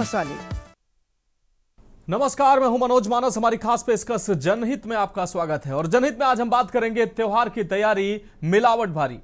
मसाले। नमस्कार, मैं हूं मनोज मानस। हमारी खास पेशकश जनहित में आपका स्वागत है और जनहित में आज हम बात करेंगे त्योहार की तैयारी मिलावट भारी।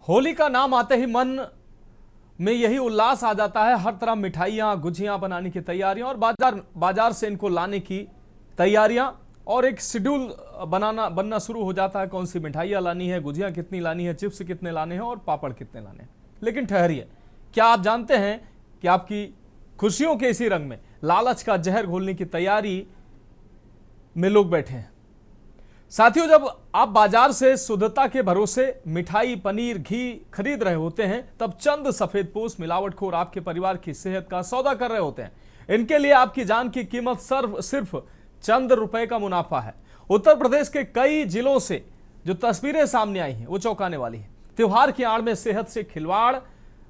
होली का नाम आते ही मन में यही उल्लास आ जाता है। हर तरह मिठाइयाँ गुजियाँ बनाने की तैयारियां और बाजार से इनको लाने की तैयारियां और एक शेड्यूल बनना शुरू हो जाता है। कौन सी मिठाइयाँ लानी है, गुजियाँ कितनी लानी है, चिप्स कितने लाने हैं और पापड़ कितने लाने हैं। लेकिन ठहरिए, क्या आप जानते हैं कि आपकी खुशियों के इसी रंग में लालच का जहर घोलने की तैयारी में लोग बैठे हैं। साथियों, जब आप बाजार से शुद्धता के भरोसे मिठाई, पनीर, घी खरीद रहे होते हैं, तब चंद सफेदपोश मिलावटखोर आपके परिवार की सेहत का सौदा कर रहे होते हैं। इनके लिए आपकी जान की कीमत सिर्फ चंद रुपए का मुनाफा है। उत्तर प्रदेश के कई जिलों से जो तस्वीरें सामने आई हैं वो चौंकाने वाली है। त्योहार की आड़ में सेहत से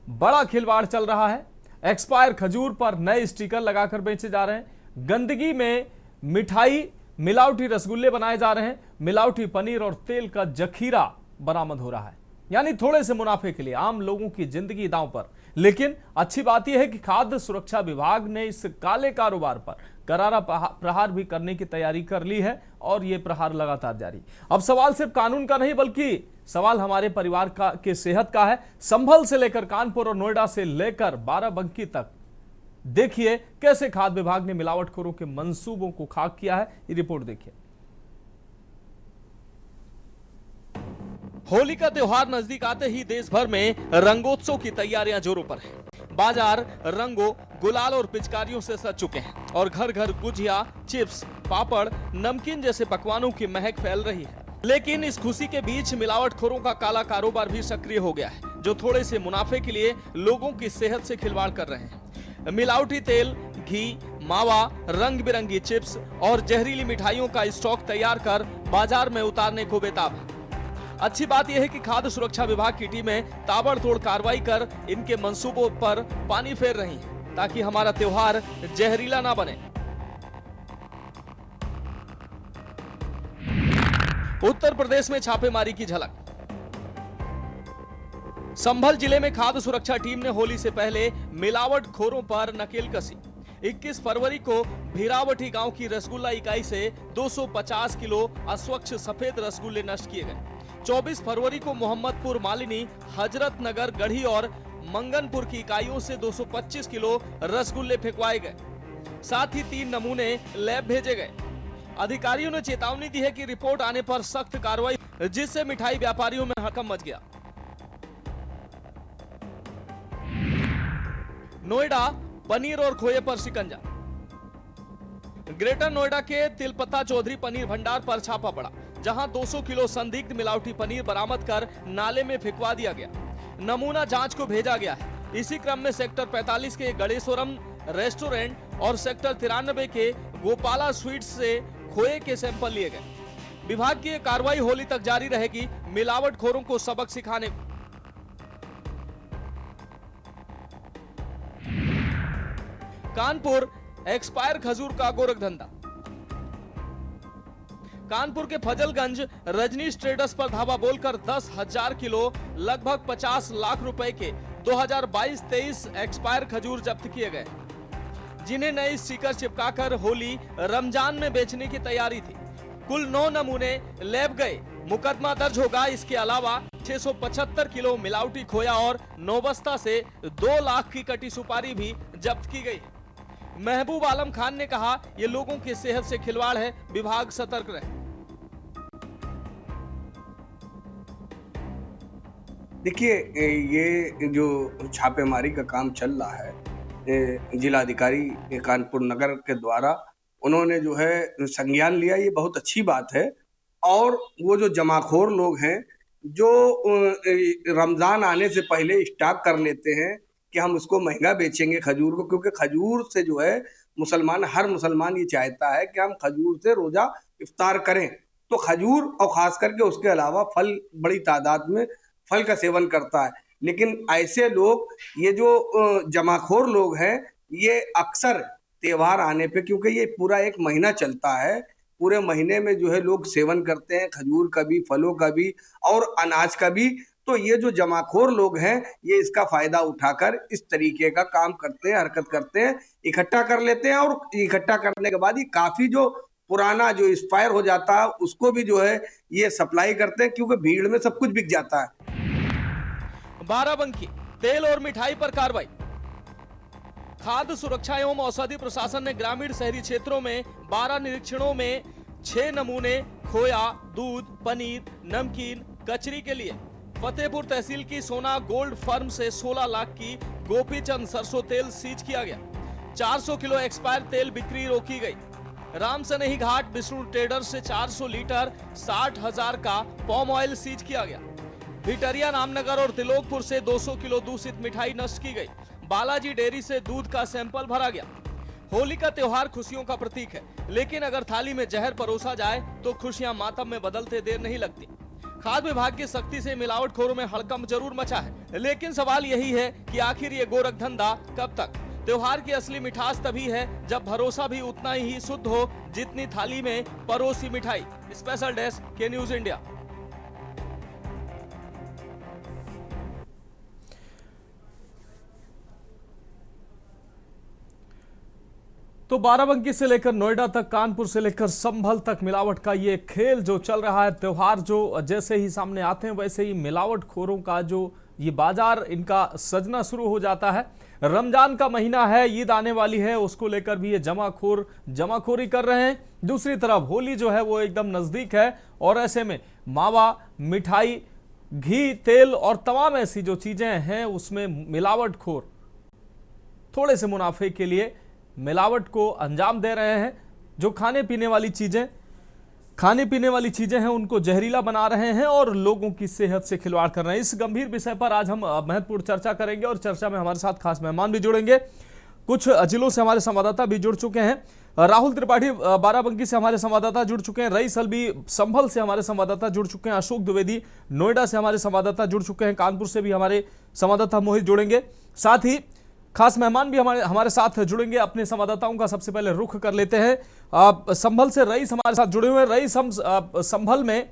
बड़ा खिलवाड़ चल रहा है। एक्सपायर खजूर पर नए स्टिकर लगाकर बेचे जा रहे हैं। गंदगी में मिठाई, मिलावटी रसगुल्ले बनाए जा रहे हैं। मिलावटी पनीर और तेल का जखीरा बरामद हो रहा है। यानी थोड़े से मुनाफे के लिए आम लोगों की जिंदगी दांव पर। लेकिन अच्छी बात यह है कि खाद्य सुरक्षा विभाग ने इस काले कारोबार पर करारा प्रहार भी करने की तैयारी कर ली है और यह प्रहार लगातार जारी। अब सवाल सिर्फ कानून का नहीं, बल्कि सवाल हमारे परिवार की सेहत का है। संभल से लेकर कानपुर और नोएडा से लेकर बाराबंकी तक देखिए कैसे खाद्य विभाग ने मिलावटखोरों के मंसूबों को खाक किया है। ये रिपोर्ट देखिए। होली का त्योहार नजदीक आते ही देश भर में रंगोत्सव की तैयारियां जोरों पर है। बाजार रंगों, गुलाल और पिचकारियों से सज चुके हैं और घर घर गुजिया, चिप्स, पापड़, नमकीन जैसे पकवानों की महक फैल रही है। लेकिन इस खुशी के बीच मिलावटखोरों का काला कारोबार भी सक्रिय हो गया है, जो थोड़े से मुनाफे के लिए लोगों की सेहत से खिलवाड़ कर रहे हैं। मिलावटी तेल, घी, मावा, रंग बिरंगी चिप्स और जहरीली मिठाइयों का स्टॉक तैयार कर बाजार में उतारने को बेताब है। अच्छी बात यह है कि खाद्य सुरक्षा विभाग की टीमें ताबड़तोड़ कार्रवाई कर इनके मंसूबों पर पानी फेर रही हैं, ताकि हमारा त्योहार जहरीला ना बने। उत्तर प्रदेश में छापेमारी की झलक। संभल जिले में खाद्य सुरक्षा टीम ने होली से पहले मिलावटखोरों पर नकेल कसी। 21 फरवरी को भीरावटी गांव की रसगुल्ला इकाई से 250 किलो अस्वच्छ सफेद रसगुल्ले नष्ट किए गए। 24 फरवरी को मोहम्मदपुर, मालिनी, हजरत नगर, गढ़ी और मंगनपुर की इकाइयों से 225 किलो रसगुल्ले फेंकवाए गए। साथ ही 3 नमूने लैब भेजे गए। अधिकारियों ने चेतावनी दी है कि रिपोर्ट आने पर सख्त कार्रवाई, जिससे मिठाई व्यापारियों में हड़कंप मच गया। नोएडा पनीर और खोए पर शिकंजा। ग्रेटर नोएडा के तिलपता चौधरी पनीर भंडार पर छापा पड़ा, जहां 200 किलो संदिग्ध मिलावटी पनीर बरामद कर नाले में फेंकवा दिया गया। नमूना जांच को भेजा गया है। इसी क्रम में सेक्टर 45 के गणेशोरम रेस्टोरेंट और सेक्टर 93 के गोपाला स्वीट्स से खोए के सैंपल लिए गए। विभाग की कार्रवाई होली तक जारी रहेगी, मिलावटखोरों को सबक सिखाने को। कानपुर एक्सपायर खजूर का गोरख धंधा। कानपुर के फजलगंज रजनीश ट्रेडर्स पर धावा बोलकर 10,000 किलो लगभग 50 लाख रुपए के 2022-23 एक्सपायर खजूर जब्त किए गए, जिन्हें नए स्टिकर चिपकाकर होली रमजान में बेचने की तैयारी थी। कुल 9 नमूने लैब गए। मुकदमा दर्ज होगा। इसके अलावा 675 किलो मिलावटी खोया और नौबस्ता से 2 लाख की कटी सुपारी भी जब्त की गई। महबूब आलम खान ने कहा, ये लोगों की सेहत से खिलवाड़ है, विभाग सतर्क रहे। देखिए, ये जो छापेमारी का काम चल रहा है, जिलाधिकारी कानपुर नगर के द्वारा उन्होंने जो है संज्ञान लिया, ये बहुत अच्छी बात है। और वो जो जमाखोर लोग हैं जो रमजान आने से पहले स्टॉक कर लेते हैं कि हम उसको महंगा बेचेंगे खजूर को, क्योंकि खजूर से जो है मुसलमान, हर मुसलमान ये चाहता है कि हम खजूर से रोजा इफ्तार करें। तो खजूर और खास करके उसके अलावा फल, बड़ी तादाद में फल का सेवन करता है। लेकिन ऐसे लोग, ये जो जमाखोर लोग हैं, ये अक्सर त्योहार आने पे, क्योंकि ये पूरा एक महीना चलता है, पूरे महीने में जो है लोग सेवन करते हैं खजूर का भी, फलों का भी और अनाज का भी। तो ये जो जमाखोर लोग हैं, ये इसका फायदा उठाकर इस तरीके का काम करते हैं, हरकत करते हैं, इकट्ठा कर लेते हैं और इकट्ठा करने के बाद ही काफी जो पुराना जो एक्सपायर हो जाता है उसको भी जो है ये सप्लाई करते हैं, क्योंकि भीड़ में सब कुछ बिक जाता है। बाराबंकी तेल और मिठाई पर कार्रवाई। खाद्य सुरक्षा एवं औषधि प्रशासन ने ग्रामीण शहरी क्षेत्रों में 12 निरीक्षणों में 6 नमूने खोया, दूध, पनीर, नमकीन, कचरी के लिए फतेहपुर तहसील की सोना गोल्ड फर्म से 16 लाख की गोपीचंद सरसों तेल सीज किया गया। 400 किलो एक्सपायर तेल बिक्री रोकी गई। रामसनेही घाट विष्णु ट्रेडर्स से 400 लीटर 60,000 का पॉम ऑयल सीज किया गया। भिटरिया, रामनगर और तिलोकपुर से 200 किलो दूषित मिठाई नष्ट की गई। बालाजी डेयरी से दूध का सैंपल भरा गया। होली का त्योहार खुशियों का प्रतीक है, लेकिन अगर थाली में जहर परोसा जाए तो खुशियां मातम में बदलते देर नहीं लगती। खाद्य विभाग की सख्ती से मिलावटखोरों में हड़कंप जरूर मचा है, लेकिन सवाल यही है कि आखिर ये गोरख धंधा कब तक। त्योहार की असली मिठास तभी है जब भरोसा भी उतना ही शुद्ध हो जितनी थाली में परोसी मिठाई। स्पेशल डेस्क के न्यूज इंडिया। तो बाराबंकी से लेकर नोएडा तक, कानपुर से लेकर संभल तक मिलावट का ये खेल जो चल रहा है। त्योहार जो जैसे ही सामने आते हैं वैसे ही मिलावटखोरों का जो ये बाजार इनका सजना शुरू हो जाता है। रमजान का महीना है, ईद आने वाली है, उसको लेकर भी ये जमाखोरी कर रहे हैं। दूसरी तरफ होली जो है वो एकदम नजदीक है और ऐसे में मावा, मिठाई, घी, तेल और तमाम ऐसी जो चीजें हैं उसमें मिलावटखोर थोड़े से मुनाफे के लिए मिलावट को अंजाम दे रहे हैं। जो खाने पीने वाली चीजें हैं उनको जहरीला बना रहे हैं और लोगों की सेहत से खिलवाड़ कर रहे हैं। इस गंभीर विषय पर आज हम महत्वपूर्ण चर्चा करेंगे और चर्चा में हमारे साथ खास मेहमान भी जुड़ेंगे। कुछ जिलों से हमारे संवाददाता भी जुड़ चुके हैं। राहुल त्रिपाठी बाराबंकी से हमारे संवाददाता जुड़ चुके हैं। रईस अलवी संभल से हमारे संवाददाता जुड़ चुके हैं। अशोक द्विवेदी नोएडा से हमारे संवाददाता जुड़ चुके हैं। कानपुर से भी हमारे संवाददाता मोहित जुड़ेंगे। साथ ही खास मेहमान भी हमारे साथ जुड़ेंगे। अपने संवाददाताओं का सबसे पहले रुख कर लेते हैं। संभल से रईस हमारे साथ जुड़े हुए हैं। रईस, हम संभल में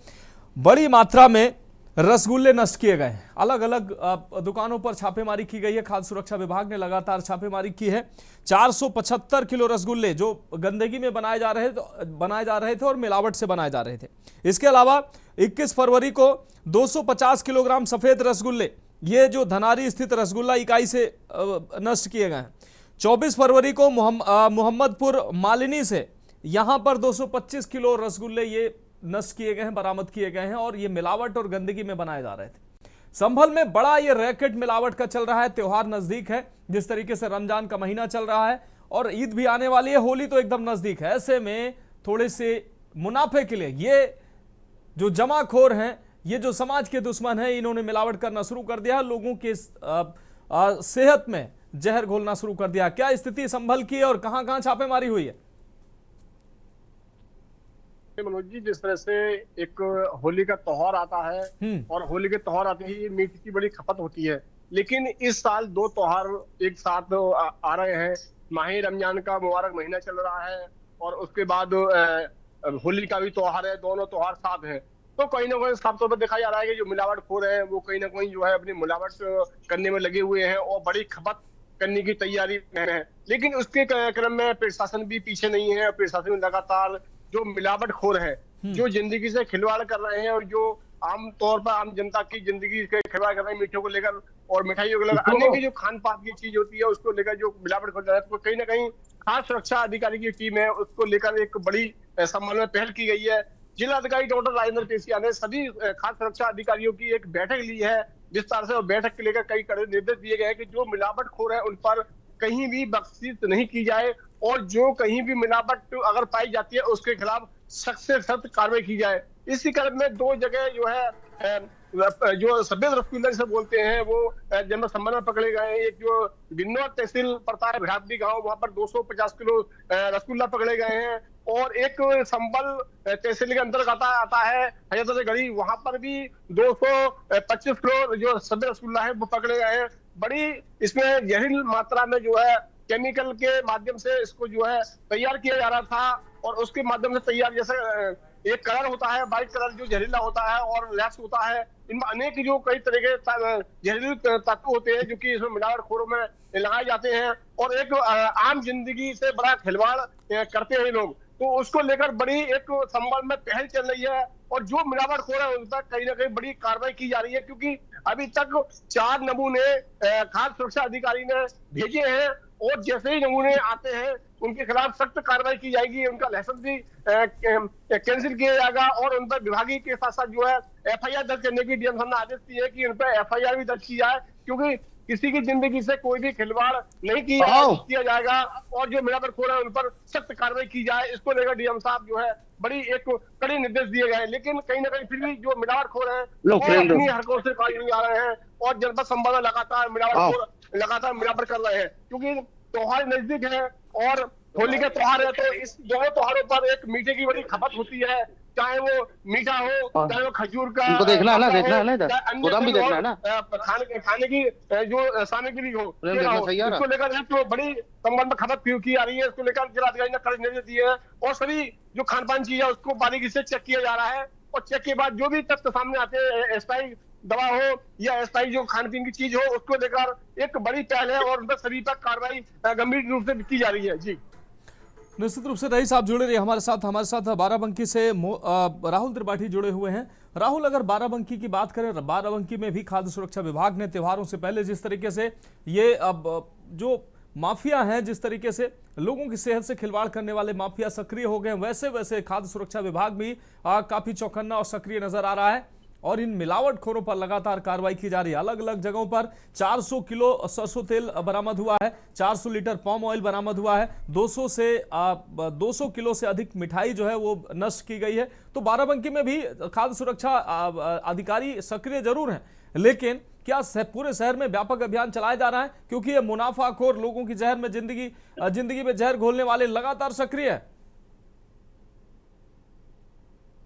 बड़ी मात्रा में रसगुल्ले नष्ट किए गए हैं। अलग अलग दुकानों पर छापेमारी की गई है। खाद्य सुरक्षा विभाग ने लगातार छापेमारी की है। 475 किलो रसगुल्ले जो गंदगी में बनाए जा रहे थे और मिलावट से बनाए जा रहे थे। इसके अलावा 21 फरवरी को 250 किलोग्राम सफेद रसगुल्ले, ये जो धनारी स्थित रसगुल्ला इकाई से नष्ट किए गए हैं। 24 फरवरी को मोहम्मदपुर मालिनी से यहां पर 225 किलो रसगुल्ले ये नष्ट किए गए हैं, बरामद किए गए हैं और ये मिलावट और गंदगी में बनाए जा रहे थे। संभल में बड़ा ये रैकेट मिलावट का चल रहा है। त्योहार नजदीक है, जिस तरीके से रमजान का महीना चल रहा है और ईद भी आने वाली है, होली तो एकदम नजदीक है। ऐसे में थोड़े से मुनाफे के लिए ये जो जमाखोर हैं, ये जो समाज के दुश्मन हैं, इन्होंने मिलावट करना शुरू कर दिया, लोगों के सेहत में जहर घोलना शुरू कर दिया। क्या स्थिति संभल की है और कहां कहां छापेमारी हुई है? मनोज जी, जिस तरह से एक होली का त्योहार आता है और होली के त्योहार आते ही मीट की बड़ी खपत होती है, लेकिन इस साल दो त्योहार एक साथ आ रहे हैं। माह रमजान का मुबारक महीना चल रहा है और उसके बाद होली का भी त्योहार है। दोनों त्योहार साथ हैं, तो कहीं ना कहीं साफ तौर पर देखा जा रहा है कि जो मिलावटखोर है वो कहीं ना कहीं जो है अपनी मिलावट करने में लगे हुए हैं और बड़ी खपत करने की तैयारी में है। लेकिन उसके क्रम में प्रशासन भी पीछे नहीं है। प्रशासन लगातार जो मिलावटखोर है, जो जिंदगी से खिलवाड़ कर रहे हैं और जो आम तौर पर आम जनता की जिंदगी से खिलवाड़ कर रहे हैं, मीठों को लेकर और मिठाइयों को लेकर, अन्य की जो खान पान की चीज होती है उसको लेकर जो मिलावट हो रहा है, तो कहीं ना कहीं खाद्य सुरक्षा अधिकारी की टीम है, उसको लेकर एक बड़ी संबंध में पहल की गई है। जिलाधिकारी डॉक्टर राजेंद्र केसिया ने सभी खाद्य सुरक्षा अधिकारियों की एक बैठक ली है विस्तार से, और बैठक के लेकर कई कड़े निर्देश दिए गए हैं कि जो मिलावटखोर है उन पर कहीं भी बख्शीश नहीं की जाए और जो कहीं भी मिलावट अगर पाई जाती है उसके खिलाफ सख्त से सख्त कार्रवाई की जाए। इसी क्रम में दो जगह जो है जो सफेद रसगुल्ला जिसे बोलते हैं वो जनरल संबंध में पकड़े गए हैं। एक जो बिन्नौर तहसील पड़ता है भ्रापडी गांव, वहां पर 250 किलो रसगुल्ला पकड़े गए हैं। और एक संबल तहसील के अंतर्गत आता है हजरतगढ़ी, वहां पर भी 225 किलो जो सफेद रसगुल्ला है वो पकड़े गए हैं। बड़ी इसमें जहरीली मात्रा में जो है केमिकल के माध्यम से इसको जो है तैयार किया जा रहा था। और उसके माध्यम से तैयार, जैसे एक कलर होता है व्हाइट कलर जो जहरीला होता है और लैक्स होता है, इनमें अनेक जो कई तरह के जहरीले तत्व होते हैं जो कि इसमें मिलावटखोरों में लगाए जाते हैं। और एक आम जिंदगी से बड़ा खिलवाड़ करते हैं लोग, तो उसको लेकर बड़ी एक संबल में पहल चल रही है। और जो मिलावटखोर है उन तक कहीं ना कहीं बड़ी कार्रवाई की जा रही है, क्योंकि अभी तक 4 नमूने खाद्य सुरक्षा अधिकारी ने भेजे हैं। और जैसे ही नमूने आते हैं उनके खिलाफ सख्त कार्रवाई की जाएगी, उनका लाइसेंस भी कैंसिल किया जाएगा। और उन पर विभागीय के साथ साथ जो है FIR दर्ज करने की डीएम साहब ने आदेश दिए कि उन पर FIR भी दर्ज की जाए, क्योंकि किसी की जिंदगी से कोई भी खिलवाड़ नहीं किया जाएगा। और जो मिलावटखोर है उन पर सख्त कार्रवाई की जाए, इसको लेकर डीएम साहब जो है बड़ी एक कड़े निर्देश दिए गए हैं। लेकिन कहीं ना कहीं फिर भी जो मिलावटखोर है वो अपनी हरकतों से काज नहीं आ रहे हैं और जनपद संबंध लगातार मिलावट कर रहे हैं, क्योंकि त्योहार नजदीक है और होली का त्योहार है। तो इस दोनों त्योहारों पर एक मीठे की बड़ी खपत होती है, चाहे वो मीठा हो, चाहे वो खजूर का, उनको देखना है ना गोदाम भी देखना है ना, खाने की जो सामग्री हो, इसको लेकर तो बड़ी संबंध में खपत की जा रही है। इसको लेकर जिलाधिकारी ने कड़े निर्देश दिए हैं और सभी जो खान पान चीज है उसको बारीकी से चेक किया जा रहा है। और चेक के बाद जो भी तथ्य सामने आते हैं, एक्सपायरी दवा हो या एक्सपायरी जो खाने पीने की चीज हो, उसको लेकर एक बड़ी पहल है और उन पर सभी पर कार्रवाई गंभीर रूप से की जा रही है। जी निश्चित रूप से रईस साहब जुड़े रहे हमारे साथ बाराबंकी से राहुल त्रिपाठी जुड़े हुए हैं। राहुल, अगर बाराबंकी की बात करें, बाराबंकी में भी खाद्य सुरक्षा विभाग ने त्योहारों से पहले जिस तरीके से ये अब जो माफिया हैं, जिस तरीके से लोगों की सेहत से खिलवाड़ करने वाले माफिया सक्रिय हो गए, वैसे वैसे खाद्य सुरक्षा विभाग भी काफी चौकन्ना और सक्रिय नजर आ रहा है और इन मिलावटखोरों पर लगातार कार्रवाई की जा रही है। अलग अलग जगहों पर 400 किलो सरसों तेल बरामद हुआ है, 400 लीटर पाम ऑयल बरामद हुआ है, 200 किलो से अधिक मिठाई जो है वो नष्ट की गई है। तो बाराबंकी में भी खाद्य सुरक्षा अधिकारी सक्रिय जरूर हैं, लेकिन क्या पूरे शहर में व्यापक अभियान चलाया जा रहा है? क्योंकि ये मुनाफाखोर लोगों की जहर में जिंदगी में जहर घोलने वाले लगातार सक्रिय है।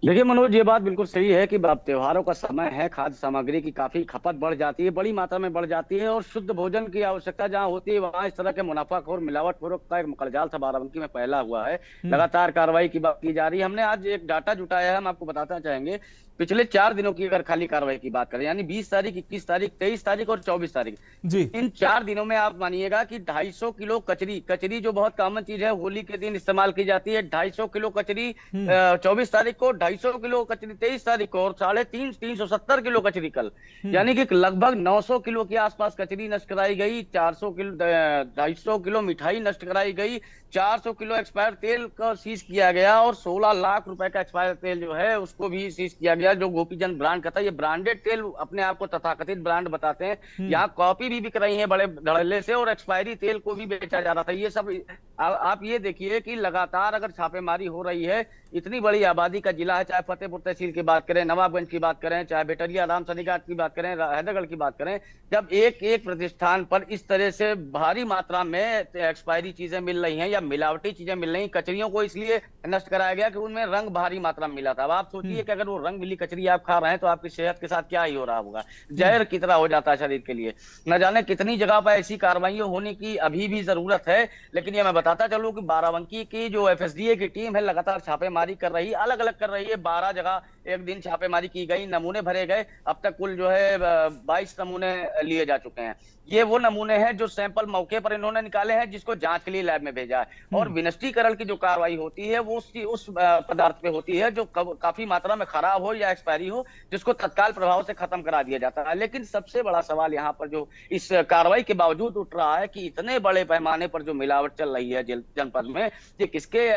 देखिए मनोज, ये बात बिल्कुल सही है कि अब त्योहारों का समय है, खाद्य सामग्री की काफी खपत बढ़ जाती है, बड़ी मात्रा में बढ़ जाती है और शुद्ध भोजन की आवश्यकता जहां होती है वहां इस तरह के मुनाफाखोर मिलावटखोरों का एक मकड़जाल था बाराबंकी में फैला हुआ है। लगातार कार्रवाई की बात की जा रही है। हमने आज एक डाटा जुटाया है, हम आपको बताना चाहेंगे। पिछले 4 दिनों की अगर खाली कार्रवाई की बात करें, यानी 20 तारीख, 21 तारीख, 23 तारीख और 24 तारीख जी, इन 4 दिनों में आप मानिएगा कि 250 किलो कचरी जो बहुत कॉमन चीज है, होली के दिन इस्तेमाल की जाती है, 250 किलो कचरी 24 तारीख को, 250 किलो कचरी 23 तारीख को और 370 किलो कचरी कल, यानी कि लगभग 900 किलो के आसपास कचरी नष्ट कराई गई। 250 किलो मिठाई नष्ट कराई गई, 400 किलो एक्सपायर तेल का सीज किया गया और 16 लाख रुपए का एक्सपायर तेल जो है उसको भी सीज किया गया, जो गोपीचंद ब्रांड का था। ये ब्रांडेड तेल अपने आप को तथाकथित ब्रांड बताते हैं, यहाँ कॉपी भी बिक रही है बड़े धड़ल्ले से और एक्सपायरी तेल को भी बेचा जा रहा था। ये सब आप ये देखिए कि लगातार अगर छापेमारी हो रही है, इतनी बड़ी आबादी का जिला है, चाहे फतेहपुर तहसील की बात करें, नवाबगंज की बात करें, चाहे बेटरिया राम सनीघाट की बात करें, हैदरगढ़ की बात करें, जब एक एक प्रतिष्ठान पर इस तरह से भारी मात्रा में एक्सपायरी चीजें मिल रही हैं या मिलावटी चीजें मिल रही, कचरियों को इसलिए नष्ट कराया गया कि उनमें रंग भारी मात्रा में मिला था। अब आप सोचिए कि अगर वो रंग मिली कचरी आप खा रहे हैं तो आपकी सेहत के साथ क्या ही हो रहा होगा, जहर की तरह हो जाता है शरीर के लिए। न जाने कितनी जगह पर ऐसी कार्रवाइयां होने की अभी भी जरूरत है। लेकिन ये मैं बताता चलूं कि बाराबंकी की जो FSDA की टीम है लगातार छापेमारी कर रही है, अलग अलग कर रही है। 12 जगह एक दिन छापेमारी की गई, नमूने भरे गए, अब तक कुल जो है 22 नमूने लिए जा चुके हैं। ये वो नमूने हैं जो सैंपल मौके पर इन्होंने निकाले हैं, जिसको जांच के लिए लैब में भेजा है। और विनिष्टीकरण की जो कार्रवाई होती है वो उस पदार्थ पे होती है जो काफी मात्रा में खराब हो या एक्सपायरी हो, जिसको तत्काल प्रभाव से खत्म करा दिया जाता है। लेकिन सबसे बड़ा सवाल यहाँ पर जो इस कार्रवाई के बावजूद उठ रहा है कि इतने बड़े पैमाने पर जो मिलावट चल रही है जनपद में, ये किसके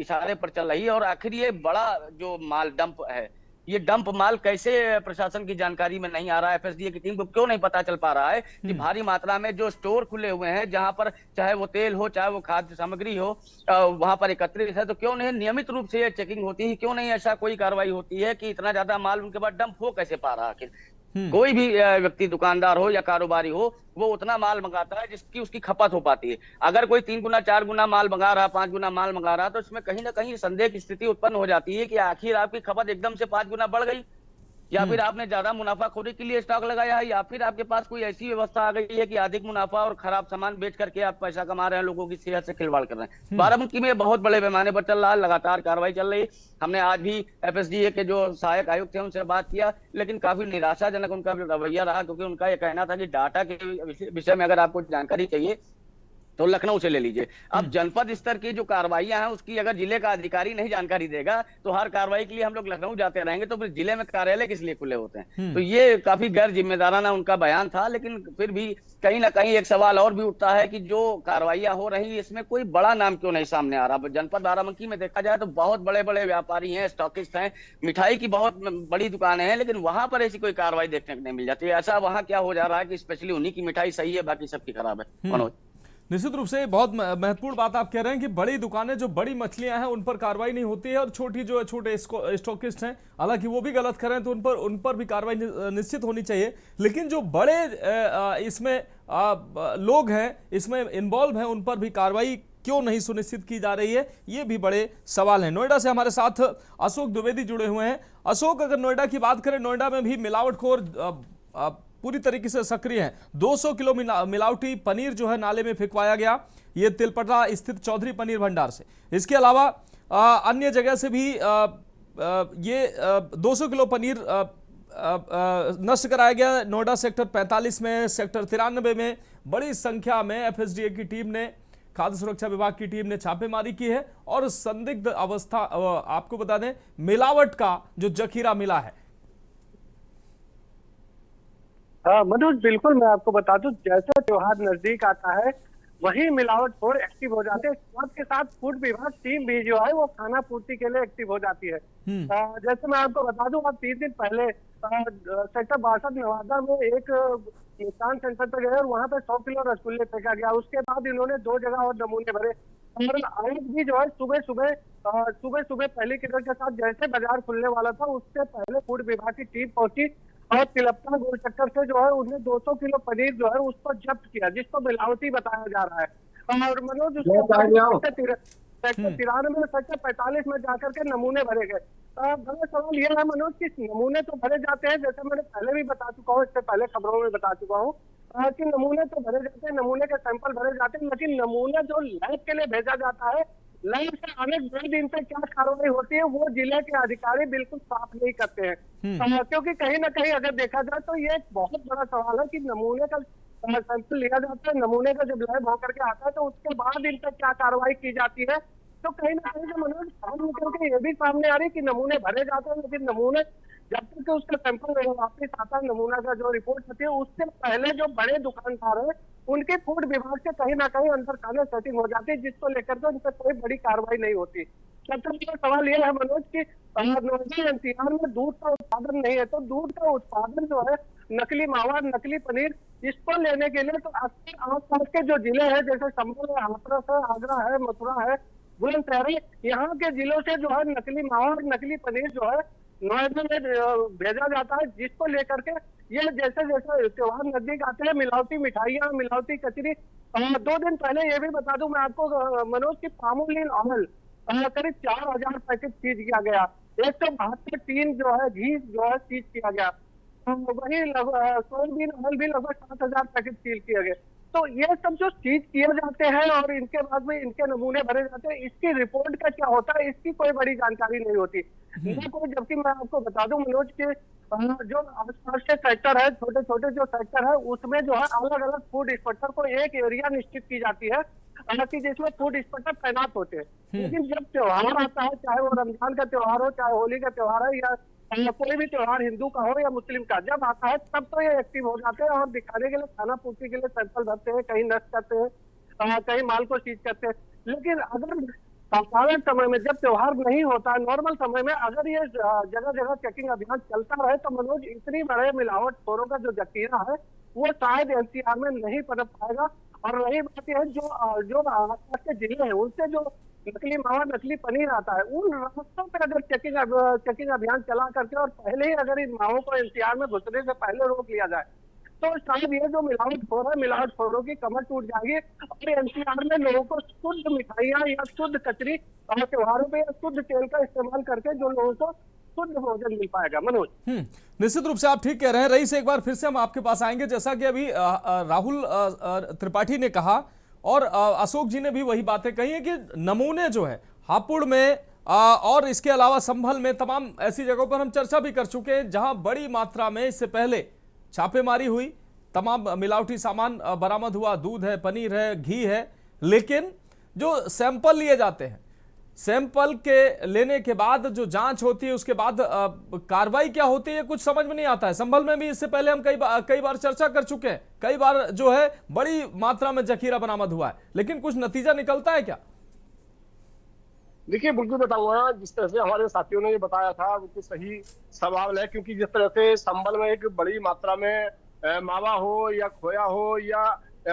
इशारे पर चल रही है और आखिर ये बड़ा जो माल डंप है ये डंप माल कैसे प्रशासन की जानकारी में नहीं आ रहा है, एफएसडीए की टीम को क्यों नहीं पता चल पा रहा है कि भारी मात्रा में जो स्टोर खुले हुए हैं, जहां पर चाहे वो तेल हो चाहे वो खाद्य सामग्री हो, वहां पर एकत्रित है, तो क्यों नहीं नियमित रूप से ये चेकिंग होती है, क्यों नहीं ऐसा कोई कार्रवाई होती है कि इतना ज्यादा माल उनके पास डंप हो कैसे पा रहा है आखिर। कोई भी व्यक्ति दुकानदार हो या कारोबारी हो, वो उतना माल मंगाता है जिसकी उसकी खपत हो पाती है। अगर कोई 3 गुना 4 गुना माल मंगा रहा, 5 गुना माल मंगा रहा, तो इसमें कहीं ना कहीं संदेह की स्थिति उत्पन्न हो जाती है कि आखिर आपकी खपत एकदम से 5 गुना बढ़ गई, या फिर आपने ज्यादा मुनाफाखोरी के लिए स्टॉक लगाया है, या फिर आपके पास कोई ऐसी व्यवस्था आ गई है कि अधिक मुनाफा और खराब सामान बेच करके आप पैसा कमा रहे हैं, लोगों की सेहत से खिलवाड़ कर रहे हैं। बाराबंकी में बहुत बड़े पैमाने पर चल रहा है, लगातार कार्रवाई चल रही है। हमने आज भी एफएसडीए के जो सहायक आयुक्त थे उनसे बात किया, लेकिन काफी निराशाजनक उनका रवैया रहा, क्योंकि उनका यह कहना था कि डाटा के विषय में अगर आपको जानकारी चाहिए तो लखनऊ से ले लीजिए। अब जनपद स्तर की जो कार्रवाइयां हैं उसकी अगर जिले का अधिकारी नहीं जानकारी देगा, तो हर कार्रवाई के लिए हम लोग लखनऊ जाते रहेंगे, तो फिर जिले में कार्यालय किस लिए खुले होते हैं। तो ये काफी गैर जिम्मेदाराना उनका बयान था, लेकिन फिर भी कहीं ना कहीं एक सवाल और भी उठता है कि जो कार्रवाइयां हो रही इसमें कोई बड़ा नाम क्यों नहीं सामने आ रहा। जनपद बाराबंकी में देखा जाए तो बहुत बड़े बड़े व्यापारी हैं, स्टॉकिस्ट हैं, मिठाई की बहुत बड़ी दुकानें हैं, लेकिन वहां पर ऐसी कोई कार्रवाई देखने को नहीं मिल जाती। ऐसा वहां क्या हो जा रहा है कि स्पेशली उन्हीं की मिठाई सही है, बाकी सबकी खराब है। मनोज, निश्चित रूप से बहुत महत्वपूर्ण बात आप कह रहे हैं कि बड़ी दुकानें जो बड़ी मछलियां हैं उन पर कार्रवाई नहीं होती है, और छोटी जो छोटे स्टॉकिस्ट हैं, हालांकि वो भी गलत कर रहे हैं, तो उन पर भी कार्रवाई निश्चित होनी चाहिए। लेकिन जो बड़े इसमें लोग हैं, इसमें इन्वॉल्व हैं, उन पर भी कार्रवाई क्यों नहीं सुनिश्चित की जा रही है, ये भी बड़े सवाल हैं। नोएडा से हमारे साथ अशोक द्विवेदी जुड़े हुए हैं। अशोक, अगर नोएडा की बात करें, नोएडा में भी मिलावटखोर पूरी तरीके से सक्रिय है। 200 किलो मिलावटी पनीर जो है नाले में फेंकवाया गया, ये तिलपटा स्थित चौधरी पनीर भंडार से। इसके अलावा अन्य जगह से भी ये 200 किलो पनीर नष्ट कराया गया। नोएडा सेक्टर 45 में, सेक्टर 93 में बड़ी संख्या में एफएसडीए की टीम ने, खाद्य सुरक्षा विभाग की टीम ने छापेमारी की है, और संदिग्ध अवस्था, आपको बता दें, मिलावट का जो जखीरा मिला है। हाँ मनोज, बिल्कुल मैं आपको बता दूं, जैसे त्योहार नजदीक आता है वही मिलावटखोर एक्टिव हो जाते हैं। साथ के साथ फूड विभाग टीम भी जो है वो खाना पूर्ति के लिए एक्टिव हो जाती है। जैसे मैं आपको बता दूं, अब 3 दिन पहले सेक्टर 62 नवादा में एक मिष्ठान सेंटर पे गए और वहां पे 100 किलो रसगुल्ले फेंका गया। उसके बाद इन्होंने 2 जगह और नमूने भरे, और आज भी जो है सुबह सुबह पहली किरण के साथ जैसे बाजार खुलने वाला था उससे पहले फूड विभाग की टीम पहुंची और तिलपटा गोल चक्कर से जो है उन्हें 200 किलो पनीर जो है उस पर जब्त किया, जिसको मिलावटी बताया जा रहा है। और मनोज, सेक्टर 93 में, सेक्टर 45 में जाकर के नमूने भरे गए। बड़ा सवाल यह है मनोज कि नमूने तो भरे जाते हैं, जैसे मैंने पहले भी बता चुका हूँ, इससे पहले खबरों में बता चुका हूँ कि नमूने तो भरे जाते हैं, नमूने के सैंपल भरे जाते हैं, लेकिन नमूने जो लैब के लिए भेजा जाता है, लैब से आने 2 दिन पे क्या कार्रवाई होती है वो जिले के अधिकारी बिल्कुल साफ नहीं करते हैं। क्योंकि कहीं ना कहीं अगर देखा जाए तो ये एक बहुत बड़ा सवाल है कि नमूने का सैंपल लिया जाता है, नमूने का जब लैब होकर के आता है तो उसके बाद इन पर क्या कार्रवाई की जाती है। तो कहीं ना कहीं जो मनोज खबर निकल के ये भी सामने आ रही है कि नमूने भरे जाते हैं, लेकिन नमूने जब तक उसका सैंपल वापिस आता है, नमूना का जो रिपोर्ट होती है, उससे पहले जो बड़े दुकानदार है उनके फूड विभाग से कहीं ना कहीं अंदर खाने सेटिंग हो जाती है, जिसको लेकर के उन पर कोई बड़ी कार्रवाई नहीं होती। सबसे सवाल यह है मनोज कि एनसीआर में दूध का उत्पादन नहीं है, तो दूध का उत्पादन जो है, नकली मावा, नकली पनीर, इसको लेने के लिए तो आसपास के जो जिले हैं, जैसे संभल है, हाथरस है, आगरा है, मथुरा है, बुलंदशहर है, यहाँ के जिलों से जो है नकली मावा और नकली पनीर जो है नोएडा में भेजा जाता है, जिसको लेकर के ये जैसे जैसे त्योहार नजदीक आते हैं, मिलावटी मिठाइयाँ, मिलावटी कचरी। 2 दिन पहले ये भी बता दूं मैं आपको मनोज की पामोलिन ऑयल करीब 4000 पैकेट सीज किया गया, 172 टीन जो है घी जो है सीज किया गया, वही सोयाबीन ऑयल भी लगभग 7000 पैकेट सील किए गए। तो ये सब जो सीज किए जाते हैं और इनके बाद में इनके नमूने भरे जाते हैं, इसकी रिपोर्ट का क्या होता है इसकी कोई बड़ी जानकारी नहीं होती। जबकि मैं आपको बता दूं मनोज के जो आसपास के सेक्टर है, छोटे छोटे जो सेक्टर है, उसमें जो है अलग अलग फूड इंस्पेक्टर को एक एरिया निश्चित की जाती है कि जिसमें फूड इंस्पेक्टर तैनात होते हैं। लेकिन जब त्योहार आता है, चाहे वो रमजान का त्योहार हो, चाहे होली का त्योहार है, या कोई भी त्योहार हिंदू का हो या मुस्लिम का, जब आता है तब तो ये एक्टिव हो जाते हैं और दिखाने के लिए, खाना पूर्ति के लिए सैंपल भरते हैं, कहीं नष्ट करते हैं, कहीं माल को सीज करते हैं। लेकिन अगर साधारण समय में जब त्योहार नहीं होता, नॉर्मल समय में अगर ये जगह जगह चेकिंग अभियान चलता रहे तो मनोज इतनी बड़े मिलावटखोरों का जो जखीरा है वो शायद एनसीआर में नहीं पनप पाएगा। और रही बात यह है, जो आसपास के जिले हैं उनसे जो नकली मावा, नकली पनीर आता है, उन रास्तों पर अगर चेकिंग अभियान चला करके और पहले ही अगर इन मावों को एनसीआर में घुसने से पहले रोक लिया जाए तो शायद ये जो मिलावटखोर है, मिलावटखोरों की कमर टूट जाएगी और एनसीआर में लोगों को शुद्ध मिठाइयाँ या शुद्ध कचरी और त्योहारों पे या शुद्ध तेल का इस्तेमाल करके जो लोगों को शुद्ध भोजन मिल पाएगा। मनोज, निश्चित रूप से आप ठीक कह रहे हैं। रईस, एक बार फिर से हम आपके पास आएंगे। जैसा कि अभी राहुल त्रिपाठी ने कहा और अशोक जी ने भी वही बातें कही है कि नमूने जो है हापुड़ में और इसके अलावा संभल में, तमाम ऐसी जगहों पर हम चर्चा भी कर चुके हैं जहां बड़ी मात्रा में इससे पहले छापेमारी हुई, तमाम मिलावटी सामान बरामद हुआ, दूध है, पनीर है, घी है, लेकिन जो सैंपल लिए जाते हैं, सैंपल के लेने के बाद जो जांच होती है उसके बाद कार्रवाई क्या होती है कुछ समझ में नहीं आता है। संभल में भी इससे पहले हम कई बार चर्चा कर चुके हैं, कई बार जो है बड़ी मात्रा में जखीरा बरामद हुआ है, लेकिन कुछ नतीजा निकलता है क्या? देखिए, बिल्कुल बताऊंगा। जिस तरह से हमारे साथियों ने ये बताया था बिल्कुल सही सवाल है, क्योंकि जिस तरह से संभल में एक बड़ी मात्रा में मावा हो या खोया हो या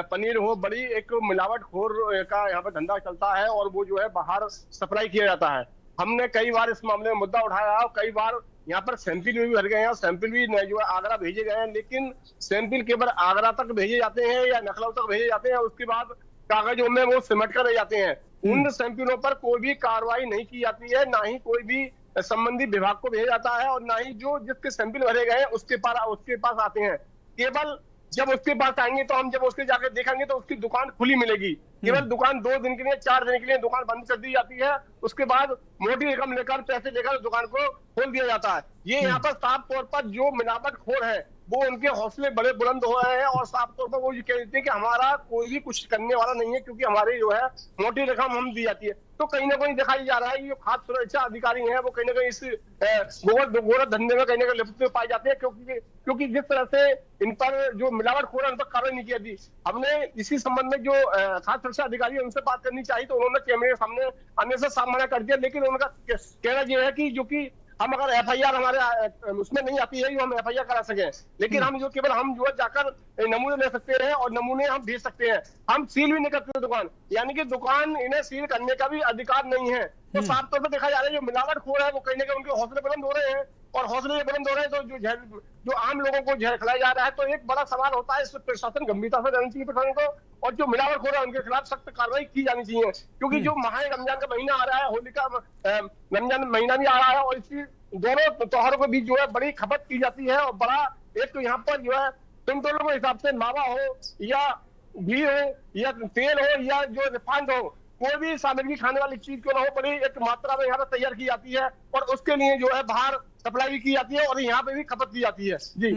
पनीर हो, बड़ी एक मिलावटखोर का यहाँ पर धंधा चलता है और वो जो है बाहर सप्लाई किया जाता है। हमने कई बार इस मामले में मुद्दा उठाया और कई बार यहाँ पर सैंपल भी भर गए हैं, सैंपल भी जो है आगरा भेजे गए हैं, लेकिन सैंपल केवल आगरा तक भेजे जाते हैं या लखनऊ तक भेजे जाते हैं, उसके बाद कागजों में वो सिमट कर रह जाते हैं। उन सैंपलों पर कोई भी कार्रवाई नहीं की जाती है, ना ही कोई भी संबंधित विभाग को भेजा जाता है और ना ही जो जिसके सैंपल भरे गए हैं उसके पास आते हैं। केवल जब उसके पास आएंगे तो हम जब उसके जाकर देखेंगे तो उसकी दुकान खुली मिलेगी। केवल दुकान 2 दिन के लिए, 4 दिन के लिए दुकान बंद कर दी जाती है, उसके बाद मोटी रकम लेकर, पैसे लेकर दुकान को खोल दिया जाता है। ये यहाँ पर साफ तौर पर जो मिलावटखोर है वो उनके हौसले बड़े बुलंद हो रहे हैं और साफ तौर पर वो ये कहते हैं कि हमारा कोई भी कुछ करने वाला नहीं है, क्योंकि हमारी जो है मोटी रकम हम दी जाती है। तो कहीं ना कहीं दिखाई जा रहा है कि जो खाद्य सुरक्षा अधिकारी हैं वो कहीं ना कहीं इस गोवध धंधे में कहीं ना कहीं लिप्त पाए जाते हैं, क्योंकि जिस तरह से इन पर जो मिलावटखोर है उन पर कार्रवाई नहीं की थी। हमने इसी संबंध में जो खाद्य सुरक्षा अधिकारी है उनसे बात करनी चाहिए तो उन्होंने कैमरे के सामने आने से सामना कर दिया, लेकिन उनका कहना यह है कि जो कि हम अगर एफआईआर हमारे उसमें नहीं आती है, हम एफआईआर करा सके, लेकिन हम जो केवल हम जो है जाकर नमूने ले सकते हैं और नमूने हम भेज सकते हैं। हम सील भी नहीं करते दुकान, यानी कि दुकान इन्हें सील करने का भी अधिकार नहीं है। तो साफ तौर पर देखा जा रहा है जो मिलावटखोर है वो कहीं ना कहीं उनके हौसले बुलंद हो रहे हैं और हौसले बुलंद हो रहे हैं तो जो आम लोगों को जहर खिलाया जा रहा है। तो एक बड़ा सवाल होता है, इस पर प्रशासन गंभीरता से रहना चाहिए प्रशासन को, और जो मिलावटखोर है उनके खिलाफ सख्त कार्रवाई की जानी चाहिए, क्योंकि जो माह रमजान का महीना आ रहा है, होली का रमजान महीना भी आ रहा है और इसी दोनों त्योहारों के बीच जो है बड़ी खपत की जाती है और बड़ा एक तो यहाँ पर जो है क्विंटलों के हिसाब से मावा हो या घी हो या तेल हो या जो रिफाइंड हो, कोई भी सामग्री खाने वाली चीज क्यों ना हो, बड़ी एक मात्रा में यहाँ पर तैयार की जाती है और उसके लिए जो है बाहर सप्लाई भी की जाती है और यहाँ पे भी खपत की जाती है। जी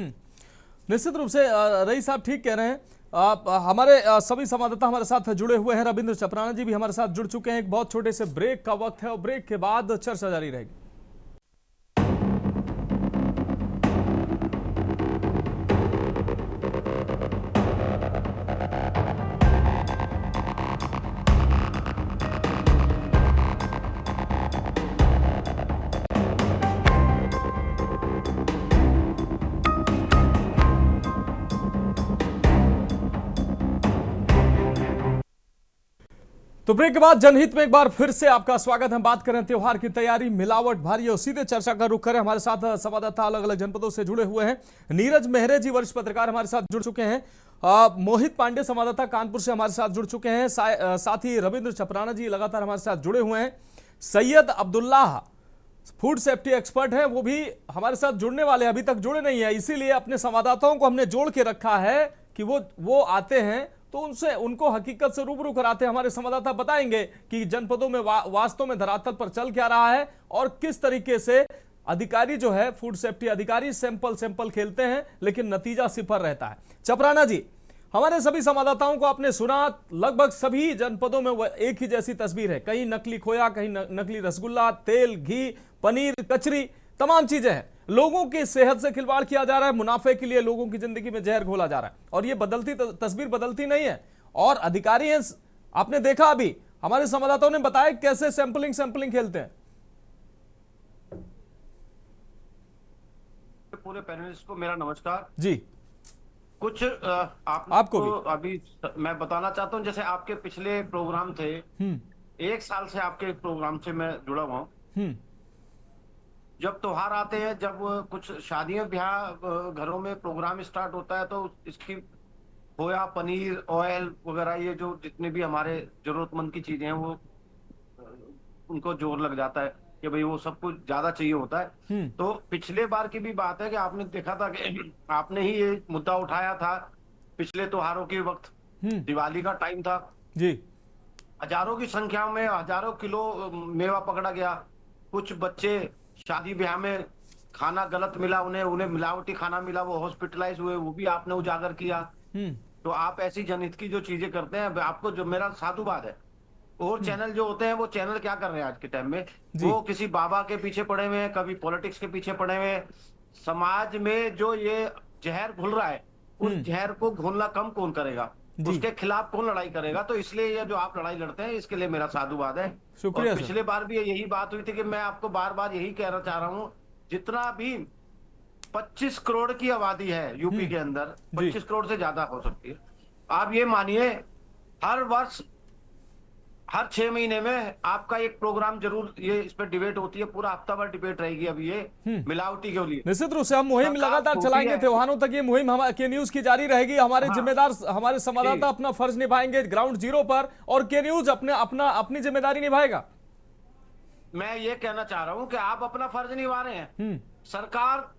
निश्चित रूप से रईस साहब ठीक कह रहे हैं। हमारे सभी संवाददाता हमारे साथ जुड़े हुए हैं। रविंद्र चपराना जी भी हमारे साथ जुड़ चुके हैं। एक बहुत छोटे से ब्रेक का वक्त है और ब्रेक के बाद चर्चा जारी रहेगी। तो ब्रेक के बाद जनहित में एक बार फिर से आपका स्वागत है। बात करें त्योहार की तैयारी, मिलावट भारी और सीधे चर्चा का रुख करें। हमारे साथ संवाददाता अलग अलग जनपदों से जुड़े हुए हैं। नीरज मेहरे जी वरिष्ठ पत्रकार हमारे साथ जुड़ चुके हैं। मोहित पांडे संवाददाता कानपुर से हमारे साथ जुड़ चुके हैं। साथ ही रविंद्र चपराना जी लगातार हमारे साथ जुड़े हुए हैं। Syed Abdullah food safety expert है, वो भी हमारे साथ जुड़ने वाले, अभी तक जुड़े नहीं है, इसीलिए अपने संवाददाताओं को हमने जोड़ के रखा है कि वो आते हैं तो उनको हकीकत से रूबरू कराते हैं। हमारे संवाददाता बताएंगे कि जनपदों में वास्तव में धरातल पर चल क्या रहा है और किस तरीके से अधिकारी जो है फूड सेफ्टी अधिकारी सैंपल खेलते हैं लेकिन नतीजा सिफर रहता है। चपराना जी, हमारे सभी संवाददाताओं को आपने सुना, लगभग सभी जनपदों में एक ही जैसी तस्वीर है। कहीं नकली खोया, कहीं नकली रसगुल्ला, तेल, घी, पनीर, कचरी, तमाम चीजें हैं। लोगों की सेहत से खिलवाड़ किया जा रहा है, मुनाफे के लिए लोगों की जिंदगी में जहर घोला जा रहा है और ये बदलती तस्वीर बदलती नहीं है। और अधिकारी हैं, आपने देखा अभी हमारे संवाददाताओं ने बताया कैसे सैंपलिंग खेलते हैं। पूरे पैनलिस्ट को मेरा नमस्कार जी। कुछ आपको भी अभी मैं बताना चाहता हूँ, जैसे आपके पिछले प्रोग्राम थे, 1 साल से आपके प्रोग्राम से मैं जुड़ा हुआ हूँ। जब त्योहार आते हैं, जब कुछ शादियां ब्याह घरों में प्रोग्राम स्टार्ट होता है, तो इसकी खोया, पनीर, ऑयल वगैरह, ये जो जितने भी हमारे जरूरतमंद की चीजें हैं, वो उनको जोर लग जाता है कि भाई वो सब कुछ ज्यादा चाहिए होता है। तो पिछले बार की भी बात है कि आपने देखा था कि आपने ही ये मुद्दा उठाया था पिछले त्योहारों के वक्त, दिवाली का टाइम था जी। हजारों की संख्या में हजारों किलो मेवा पकड़ा गया। कुछ बच्चे शादी ब्याह में खाना गलत मिला, उन्हें मिलावटी खाना मिला, वो हॉस्पिटलाइज हुए, वो भी आपने उजागर किया। तो आप ऐसी जनहित की जो चीजें करते हैं, आपको जो मेरा साधुवाद है। और चैनल जो होते हैं, वो चैनल क्या कर रहे हैं आज के टाइम में, वो किसी बाबा के पीछे पड़े हुए हैं, कभी पॉलिटिक्स के पीछे पड़े हुए हैं। समाज में जो ये जहर घुल रहा है, उस जहर को घुलना कम कौन करेगा, उसके खिलाफ कौन लड़ाई करेगा। तो इसलिए ये जो आप लड़ाई लड़ते हैं, इसके लिए मेरा साधुवाद है। शुक्रिया। और पिछले बार भी यही बात हुई थी कि मैं आपको बार बार यही कहना चाह रहा हूँ, जितना भी 25 करोड़ की आबादी है यूपी के अंदर, 25 करोड़ से ज्यादा हो सकती है। आप ये मानिए, हर वर्ष हर 6 महीने में आपका एक प्रोग्राम जरूर ये इस पर डिबेट होती है, पूरा हफ्ता भर डिबेट रहेगी अभी ये मिलावटी के लिए। निश्चित रूप से हम मुहिम लगातार चलाएंगे, त्योहारों तक ये मुहिम हमारे के न्यूज की जारी रहेगी। हमारे जिम्मेदार, हमारे संवाददाता अपना फर्ज निभाएंगे ग्राउंड जीरो पर, और के न्यूज अपनी जिम्मेदारी निभाएगा। मैं ये कहना चाह रहा हूं कि आप अपना फर्ज निभा रहे हैं। सरकार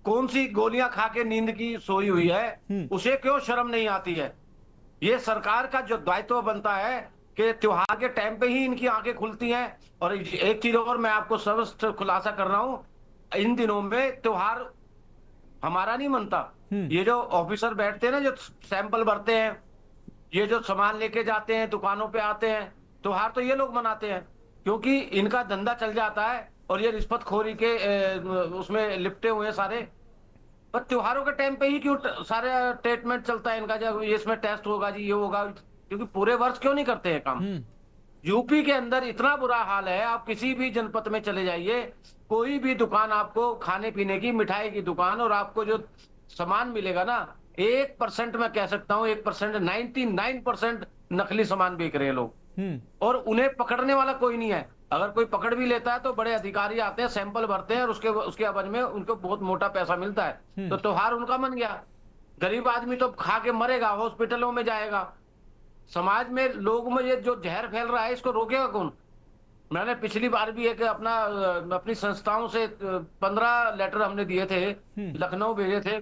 कौन सी गोलियां खा के नींद की सोई हुई है, उसे क्यों शर्म नहीं आती है। ये सरकार का जो दायित्व बनता है कि त्योहार के टाइम पे ही इनकी आंखें खुलती हैं। और एक चीज और मैं आपको स्पष्ट खुलासा कर रहा हूं, इन दिनों में त्योहार हमारा नहीं मनता। ये जो ऑफिसर बैठते हैं ना, जो सैंपल भरते हैं, ये जो सामान लेके जाते हैं, दुकानों पे आते हैं, त्योहार तो ये लोग मनाते हैं, क्योंकि इनका धंधा चल जाता है और ये रिश्वतखोरी के उसमें लिपटे हुए हैं सारे। पर त्योहारों के टाइम पे ही क्यों सारे ट्रीटमेंट चलता है इनका, जब इसमें टेस्ट होगा जी, ये होगा, क्योंकि पूरे वर्ष क्यों नहीं करते हैं काम। यूपी के अंदर इतना बुरा हाल है, आप किसी भी जनपद में चले जाइए, कोई भी दुकान आपको खाने पीने की, मिठाई की दुकान, और आपको जो सामान मिलेगा ना, 1% मैं कह सकता हूँ, 1%, 99% नकली सामान बेच रहे हैं लोग। और उन्हें पकड़ने वाला कोई नहीं है। अगर कोई पकड़ भी लेता है तो बड़े अधिकारी आते हैं, सैंपल भरते हैं, और उसके अवध में उनको बहुत मोटा पैसा मिलता है। तो त्योहार उनका मन गया। गरीब आदमी तो खा के मरेगा, हॉस्पिटलों में जाएगा। समाज में लोगों में ये जो जहर फैल रहा है, इसको रोकेगा कौन। मैंने पिछली बार भी एक अपनी संस्थाओं से 15 लेटर हमने दिए थे, लखनऊ भेजे थे,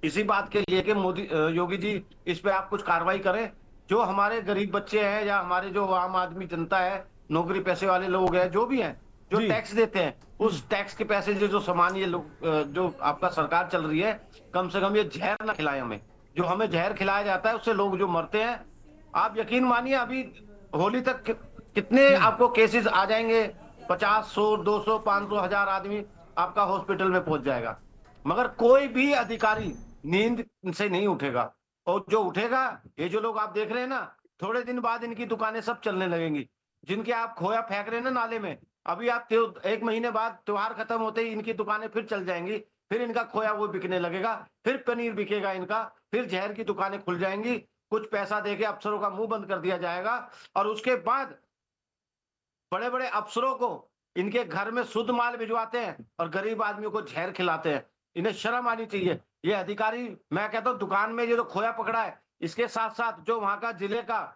इसी बात के लिए कि मोदी, योगी जी, इस पे आप कुछ कार्रवाई करें। जो हमारे गरीब बच्चे हैं, या हमारे जो आम आदमी जनता है, नौकरी पैसे वाले लोग हैं, जो भी हैं, जो टैक्स देते हैं, उस टैक्स के पैसे जो सामान ये लोग, जो आपका सरकार चल रही है, कम से कम ये जहर ना खिलाए हमें। जो हमें जहर खिलाया जाता है, उससे लोग जो मरते हैं, आप यकीन मानिए अभी होली तक कितने आपको केसेस आ जाएंगे, 50, 100, 200, 500, 1000 आदमी आपका हॉस्पिटल में पहुंच जाएगा। मगर कोई भी अधिकारी नींद से नहीं उठेगा। और जो उठेगा, ये जो लोग आप देख रहे हैं ना, थोड़े दिन बाद इनकी दुकानें सब चलने लगेंगी। जिनके आप खोया फेंक रहे हैं ना नाले में, अभी आप 1 महीने बाद त्योहार खत्म होते ही इनकी दुकानें फिर चल जाएंगी, फिर इनका खोया वो बिकने लगेगा, फिर पनीर बिकेगा इनका, फिर जहर की दुकानें खुल जाएंगी, कुछ पैसा देके अफसरों का मुंह बंद कर दिया जाएगा, और उसके बाद बड़े बड़े अफसरों को इनके घर में शुद्ध माल भिजवाते हैं और गरीब आदमियों को जहर खिलाते हैं। इन्हें शर्म आनी चाहिए। ये अधिकारी, मैं कहता हूं, दुकान में ये जो खोया पकड़ा है, इसके साथ साथ जो वहां का जिले का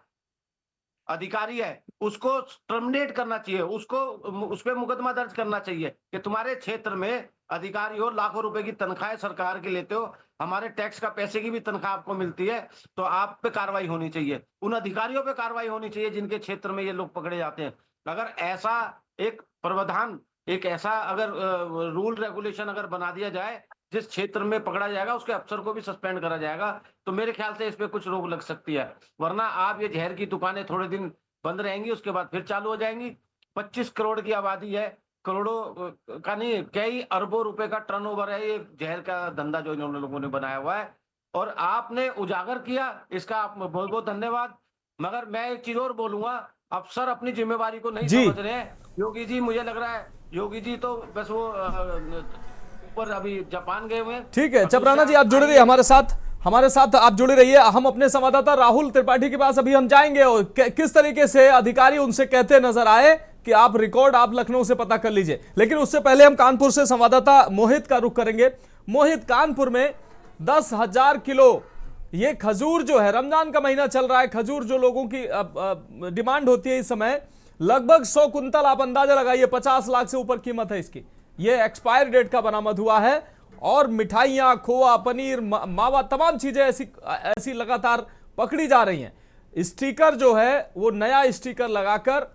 अधिकारी है, उसको टर्मिनेट करना चाहिए, उसको उस पर मुकदमा दर्ज करना चाहिए कि तुम्हारे क्षेत्र में अधिकारी हो, लाखों रुपए की तनख्वाह सरकार की लेते हो, हमारे टैक्स का पैसे की भी तनख्वाह आपको मिलती है, तो आप पे कार्रवाई होनी चाहिए। उन अधिकारियों पे कार्रवाई होनी चाहिए जिनके क्षेत्र में ये लोग पकड़े जाते हैं। अगर ऐसा एक प्रावधान, एक ऐसा अगर रूल रेगुलेशन अगर बना दिया जाए, जिस क्षेत्र में पकड़ा जाएगा उसके अफसर को भी सस्पेंड करा जाएगा, तो मेरे ख्याल से इस पे कुछ रोक लग सकती है। वरना आप ये जहर की दुकानें थोड़े दिन बंद रहेंगी, उसके बाद फिर चालू हो जाएंगी। 25 करोड़ की आबादी है, करोड़ों का नहीं, कई अरबों रुपए का टर्नओवर है ये जहर का धंधा जो इन लोगों ने बनाया हुआ है, और आपने उजागर किया, इसका आप बहुत बहुत धन्यवाद। मगर मैं एक चीज और बोलूंगा अफसर अपनी जिम्मेवारी को नहीं जी। समझ रहे हैं। योगी जी, मुझे लग रहा है योगी जी तो बस वो ऊपर अभी जापान गए हुए हैं। ठीक है चपराना जी, आप जुड़े रहिए हमारे साथ आप जुड़े रहिए। हम अपने संवाददाता राहुल त्रिपाठी के पास अभी हम जाएंगे और किस तरीके से अधिकारी उनसे कहते नजर आए कि आप रिकॉर्ड आप लखनऊ से पता कर लीजिए। लेकिन उससे पहले हम कानपुर से संवाददाता मोहित का रुख करेंगे। मोहित, कानपुर में 10,000 किलो ये खजूर जो है, रमजान का महीना चल रहा है, खजूर जो लोगों की डिमांड होती है इस समय, लगभग 100 कुंतल आप अंदाजा लगाइए, 50 लाख से ऊपर कीमत है इसकी। ये एक्सपायर डेट का बरामद हुआ है और मिठाइयां, खोआ, पनीर, मावा, तमाम चीजें ऐसी लगातार पकड़ी जा रही हैं। स्टिकर जो है वो नया स्टिकर लगाकर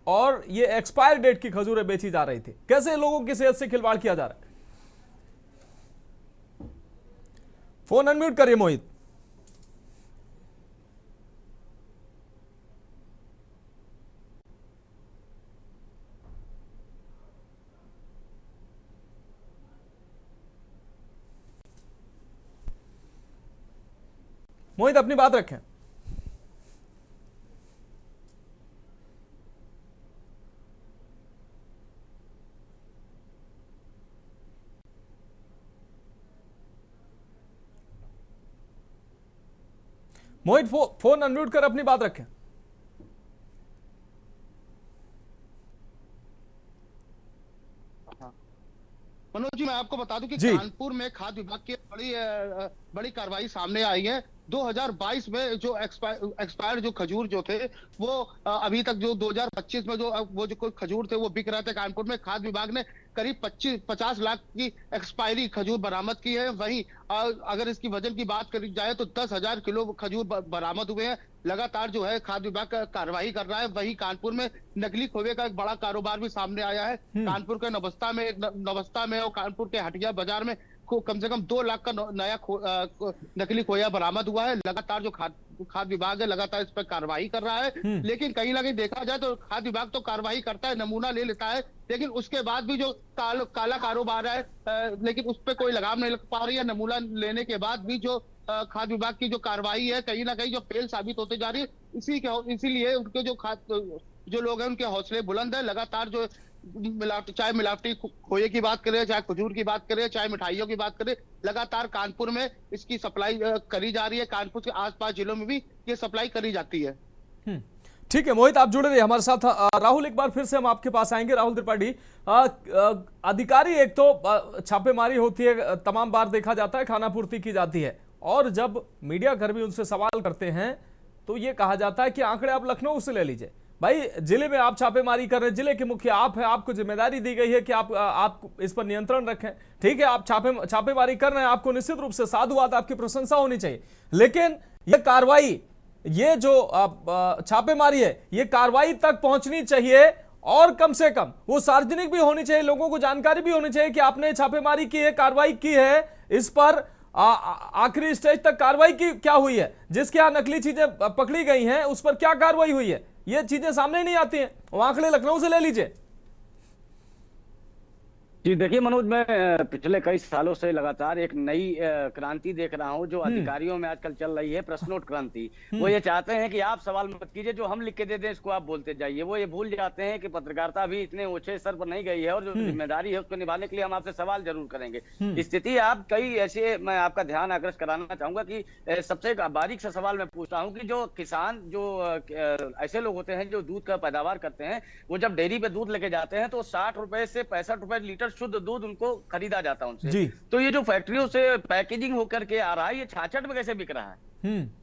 और ये एक्सपायर डेट की खजूरें बेची जा रही थी। कैसे लोगों की सेहत से खिलवाड़ किया जा रहा है? फोन अनम्यूट करिए मोहित। मोहित अपनी बात रखें। मोहित फोन अनम्यूट कर अपनी बात रखें। मनोज जी, मैं आपको बता दूं कि कानपुर में खाद्य विभाग की बड़ी कार्रवाई सामने आई है। 2022 में जो एक्सपायर जो खजूर जो थे वो अभी तक जो 2025 में जो कोई खजूर थे वो बिक रहे थे कानपुर में। खाद्य विभाग ने करीब 50 लाख की एक्सपायरी खजूर बरामद की है। वहीं अगर इसकी वजन की बात करी जाए तो 10,000 किलो खजूर बरामद हुए हैं। लगातार जो है खाद्य विभाग का कार्रवाई कर रहा है। वहीं कानपुर में नकली खोए का एक बड़ा कारोबार भी सामने आया है। कानपुर के नवस्ता में और कानपुर के हटिया बाजार में कम से कम 2 लाख का नया नकली खोया बरामद हुआ है। लगातार जो खाद्य विभाग है लगातार इस पर कार्रवाई कर रहा है। लेकिन कहीं ना कहीं देखा जाए तो खाद्य विभाग तो कार्रवाई करता है, नमूना ले लेता है, लेकिन उसके बाद भी जो काला कारोबार है लेकिन उस पर कोई लगाम नहीं लग पा रही है। नमूना लेने के बाद भी जो खाद्य विभाग की जो कार्रवाई है कहीं ना कहीं जो फेल साबित होते जा रही है। इसीलिए उनके जो लोग हैं उनके हौसले बुलंद है। लगातार जो चाहे मिलावटी खोए की बात करें, चाहे खजूर की बात करें, चाहे मिठाइयों की बात करें, लगातार कानपुर में इसकी सप्लाई करी जा रही है। कानपुर के आसपास जिलों में भी ये सप्लाई करी जाती है। ठीक है मोहित, आप जुड़े रहिए हमारे साथ। राहुल, एक बार फिर से हम आपके पास आएंगे। राहुल त्रिपाठी, अधिकारी, एक तो छापेमारी होती है, तमाम बार देखा जाता है, खाना पूर्ति की जाती है, और जब मीडिया कर्मी उनसे सवाल करते हैं तो ये कहा जाता है कि आंकड़े आप लखनऊ से ले लीजिए। भाई, जिले में आप छापेमारी कर रहे हैं, जिले के मुखिया आप हैं, आपको जिम्मेदारी दी गई है कि आप इस पर नियंत्रण रखें। ठीक है, आप छापेमारी कर रहे हैं, आपको निश्चित रूप से साधुवाद, आपकी प्रशंसा होनी चाहिए। लेकिन यह कार्रवाई, ये जो छापेमारी है, ये कार्रवाई तक पहुंचनी चाहिए और कम से कम वो सार्वजनिक भी होनी चाहिए, लोगों को जानकारी भी होनी चाहिए कि आपने छापेमारी की है, कार्रवाई की है, इस पर आखिरी स्टेज तक कार्रवाई की क्या हुई है, जिसके यहाँ नकली चीजें पकड़ी गई हैं उस पर क्या कार्रवाई हुई है, ये चीजें सामने नहीं आती हैं। वो आंकड़े लखनऊ से ले लीजिए। जी देखिए मनोज, मैं पिछले कई सालों से लगातार एक नई क्रांति देख रहा हूं जो अधिकारियों में आजकल चल रही है, प्रश्नोट क्रांति। वो ये चाहते हैं कि आप सवाल मत कीजिए, जो हम लिख के दे दें इसको आप बोलते जाइए। वो ये भूल जाते हैं कि पत्रकारिता अभी इतने ऊंचे स्तर पर नहीं गई है और जो जिम्मेदारी है उसको निभाने के लिए हम आपसे सवाल जरूर करेंगे। स्थिति आप कई ऐसे, मैं आपका ध्यान आकर्षित कराना चाहूंगा कि सबसे बारीक सा सवाल मैं पूछता हूँ कि जो किसान, जो ऐसे लोग होते हैं जो दूध का पैदावार करते हैं, वो जब डेयरी पे दूध लेके जाते हैं तो 60 रुपए से 65 रुपए लीटर शुद्ध दूध उनको खरीदा जाता है उनसे। तो ये जो फैक्ट्रियों से पैकेजिंग होकर के आ रहा है, ये 66 में कैसे बिक रहा है?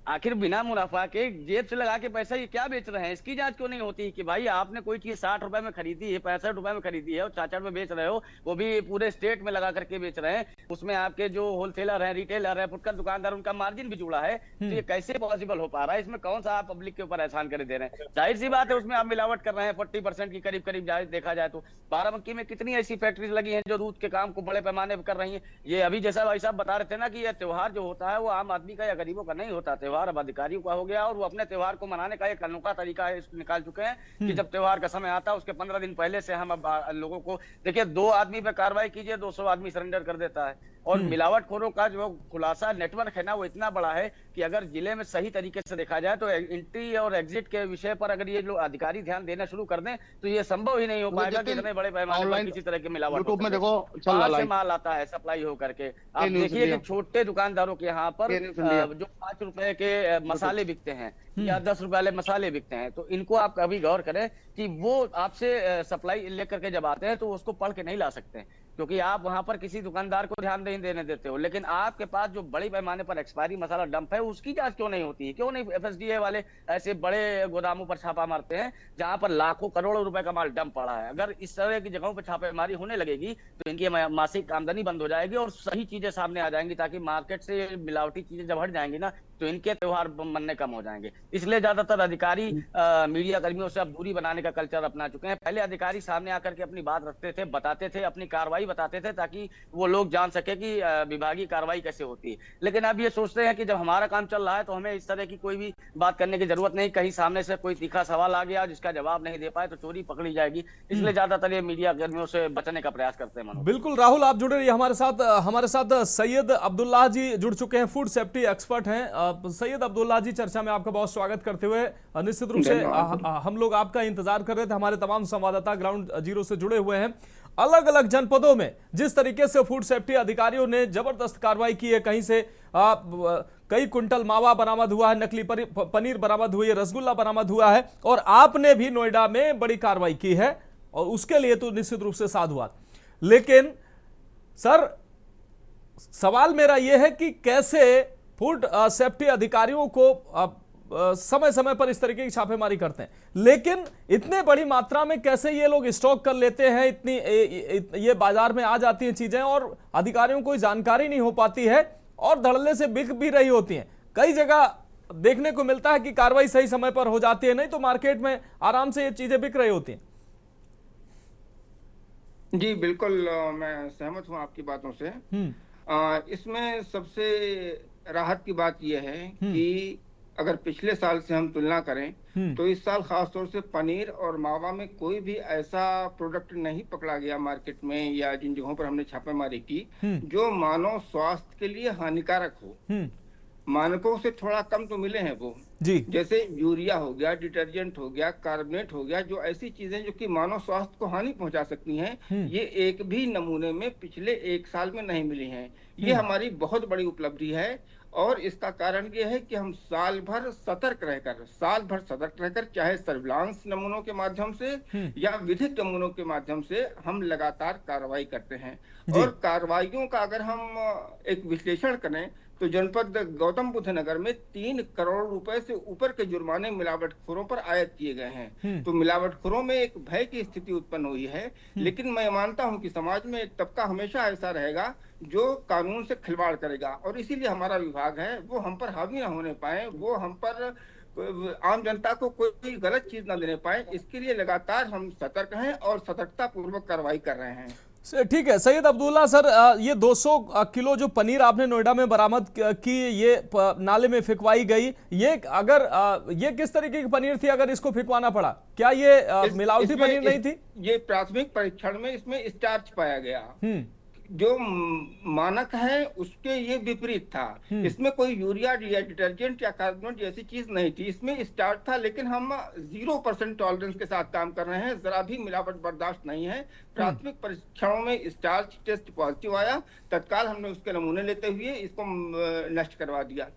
आखिर बिना मुनाफा के जेब से लगा के पैसा ये क्या बेच रहे हैं? इसकी जांच क्यों नहीं होती कि भाई आपने कोई चीज 60 रुपए में खरीदी है, 65 रुपए में खरीदी है और 66 में बेच रहे हो, वो भी पूरे स्टेट में लगा करके बेच रहे हैं। उसमें आपके जो होलसेलर है, रिटेलर है, फुटकर दुकानदार, उनका मार्जिन भी जुड़ा है। तो ये कैसे पॉसिबल हो पा रहा है? इसमें कौन सा आप पब्लिक के ऊपर एहसान करे दे रहे हैं? जाहिर सी बात है उसमें आप मिलावट कर रहे हैं 40% की करीब देखा जाए तो। बाराबंकी में कितनी ऐसी फैक्ट्रीज लगी हैं जो दूध के काम को बड़े पैमाने पर कर रही हैं। ये अभी जैसा भाई साहब बता रहे थे ना कि यह त्योहार जो होता है वो आम आदमी का या गरीबों का नहीं होता, त्योहार अब अधिकारियों का हो गया और वो अपने त्योहार को मनाने का एक अनोखा तरीका निकाल चुके हैं कि जब त्योहार का समय आता है उसके 15 दिन पहले से हम अब लोगों को, देखिए 2 आदमी पे कार्रवाई कीजिए 200 आदमी सरेंडर कर देता है। और मिलावटखोरों का जो खुलासा नेटवर्क है ना, वो इतना बड़ा है कि अगर जिले में सही तरीके से देखा जाए तो एंट्री और एग्जिट के विषय पर अगर ये लोग अधिकारी ध्यान देना शुरू कर दें तो ये संभव ही नहीं हो पाएगा कि इतने बड़े पैमाने पर किसी तरह की मिलावट हो। में देखो कहां से माल आता है सप्लाई हो करके, आप देखिए कि छोटे दुकानदारों के यहाँ पर जो 5 रुपए के मसाले बिकते हैं या 10 रुपए वाले मसाले बिकते हैं, तो इनको आप कभी गौर करें कि वो आपसे सप्लाई लेकर के जब आते हैं तो उसको पढ़ के नहीं ला सकते, क्योंकि आप वहां पर किसी दुकानदार को ध्यान नहीं देने देते हो। लेकिन आपके पास जो बड़ी पैमाने पर एक्सपायरी मसाला डंप है उसकी जांच क्यों नहीं होती है? क्यों नहीं एफएसडीए वाले ऐसे बड़े गोदामों पर छापा मारते हैं जहां पर लाखों करोड़ों रुपए का माल डंप पड़ा है? अगर इस तरह की जगहों पर छापेमारी होने लगेगी तो इनकी मासिक आमदनी बंद हो जाएगी और सही चीजें सामने आ जाएंगी, ताकि मार्केट से मिलावटी चीजें जब हट जाएंगी ना तो इनके त्योहार बनने कम हो जाएंगे। इसलिए ज्यादातर अधिकारी मीडिया कर्मियों से अब दूरी बनाने का कल्चर अपना चुके हैं। पहले अधिकारी सामने आकर के अपनी बात रखते थे, बताते थे, अपनी कार्रवाई बताते थे ताकि वो लोग जान सके कि विभागीय कार्रवाई कैसे होती है। लेकिन अब ये सोचते हैं कि जब हमारा काम चल रहा है तो हमें इस तरह की कोई भी बात करने की जरूरत नहीं, कहीं सामने से कोई तीखा सवाल आ गया जिसका जवाब नहीं दे पाए तो चोरी पकड़ी जाएगी। इसलिए ज्यादातर ये मीडिया कर्मियों से बचने का प्रयास करते हैं। बिल्कुल राहुल, आप जुड़े रहिए हमारे साथ सैयद अब्दुल्लाह जी जुड़ चुके हैं, फूड सेफ्टी एक्सपर्ट हैं। सैयद अब्दुल्लाह जी, चर्चा में आपका बहुत स्वागत करते हुए निश्चित रूप से हम लोग आपका इंतजार कर रहे थे, हमारे तमाम संवाददाता ग्राउंड जीरो से जुड़े हुए हैं। अलग अलग जनपदों में जिस तरीके से फूड सेफ्टी अधिकारियों ने जबरदस्त कार्रवाई की है, कहीं से कई कुंटल मावा बरामद हुआ है, नकली पनीर बरामद हुई है, रसगुल्ला बरामद हुआ है, और आपने भी नोएडा में बड़ी कार्रवाई की है और उसके लिए तो निश्चित रूप से साधुवाद। लेकिन सर, सवाल मेरा यह है कि कैसे फूड सेफ्टी अधिकारियों को समय समय पर इस तरीके की छापेमारी करते हैं, लेकिन इतने बड़ी मात्रा में कैसे ये लोग स्टॉक कर लेते हैं, इतनी ये बाजार में आ जाती हैं चीजें और अधिकारियों को जानकारी नहीं हो पाती है और धड़ल्ले से बिक भी रही होती हैं। कई जगह देखने को मिलता है कि कार्रवाई सही समय पर हो जाती है, नहीं तो मार्केट में आराम से ये चीजें बिक रही होती हैं। जी बिल्कुल, मैं सहमत हूं आपकी बातों से। इसमें सबसे राहत की बात यह है कि अगर पिछले साल से हम तुलना करें तो इस साल खासतौर से पनीर और मावा में कोई भी ऐसा प्रोडक्ट नहीं पकड़ा गया मार्केट में या जिन जगहों पर हमने छापेमारी की जो मानव स्वास्थ्य के लिए हानिकारक हो। मानकों से थोड़ा कम तो मिले हैं वो जी, जैसे यूरिया हो गया, डिटर्जेंट हो गया, कार्बोनेट हो गया, जो ऐसी चीजें जो कि मानव स्वास्थ्य को हानि पहुंचा सकती हैं, ये एक भी नमूने में पिछले 1 साल में नहीं मिली हैं। ये हमारी बहुत बड़ी उपलब्धि है और इसका कारण ये है कि हम साल भर सतर्क रहकर चाहे सर्विलांस नमूनों के माध्यम से या विधिक नमूनों के माध्यम से हम लगातार कार्रवाई करते हैं। और कार्रवाइयों का अगर हम एक विश्लेषण करें तो जनपद गौतम बुद्ध नगर में 3 करोड़ रुपए से ऊपर के जुर्माने मिलावटखोरों पर आयत किए गए हैं। तो मिलावटखोरों में एक भय की स्थिति उत्पन्न हुई है। लेकिन मैं मानता हूं कि समाज में एक तबका हमेशा ऐसा रहेगा जो कानून से खिलवाड़ करेगा और इसीलिए हमारा विभाग है वो हम पर हावी ना होने पाए, वो हम पर आम जनता को कोई गलत चीज ना देने पाए, इसके लिए लगातार हम सतर्क हैं और सतर्कता पूर्वक कार्रवाई कर रहे हैं। ठीक है सैयद अब्दुल्ला सर, ये 200 किलो जो पनीर आपने नोएडा में बरामद की, ये नाले में फेंकवाई गई, ये अगर ये किस तरीके की पनीर थी अगर इसको फेंकवाना पड़ा? क्या ये मिलावटी पनीर नहीं थी? ये प्राथमिक परीक्षण में इसमें स्टार्च पाया गया, जो मानक है उसके ये विपरीत था। इसमें कोई यूरिया या डिटर्जेंट या कार्बोनेट जैसी चीज नहीं थी, इसमें स्टार्च था। लेकिन हम 0% टॉलरेंस के साथ काम कर रहे हैं, जरा भी मिलावट बर्दाश्त नहीं है। प्राथमिक परीक्षणों में स्टार्च टेस्ट पॉजिटिव आया, तत्काल हमने उसके नमूने लेते हुए इसको नष्ट करवा दिया।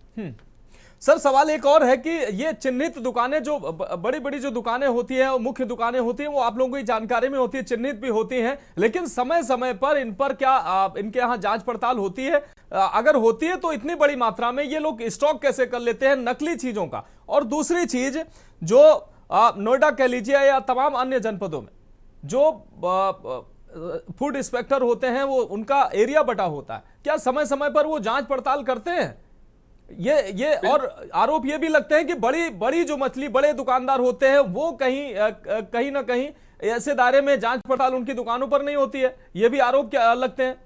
सर सवाल एक और है कि ये चिन्हित दुकानें, जो बड़ी बड़ी जो दुकानें होती हैं, मुख्य दुकानें होती हैं, वो आप लोगों की जानकारी में होती है, चिन्हित भी होती हैं, लेकिन समय समय पर इन पर क्या इनके यहाँ जांच पड़ताल होती है? अगर होती है तो इतनी बड़ी मात्रा में ये लोग स्टॉक कैसे कर लेते हैं नकली चीजों का? और दूसरी चीज, जो नोएडा कह लीजिए या तमाम अन्य जनपदों में जो फूड इंस्पेक्टर होते हैं, वो उनका एरिया बटा होता है, क्या समय समय पर वो जांच पड़ताल करते हैं? ये और आरोप ये भी लगते हैं कि बड़ी जो मछली बड़े दुकानदार होते हैं वो कहीं ना कहीं ऐसे दायरे में जांच पड़ताल उनकी दुकानों पर नहीं होती है, ये भी आरोप क्या लगते हैं?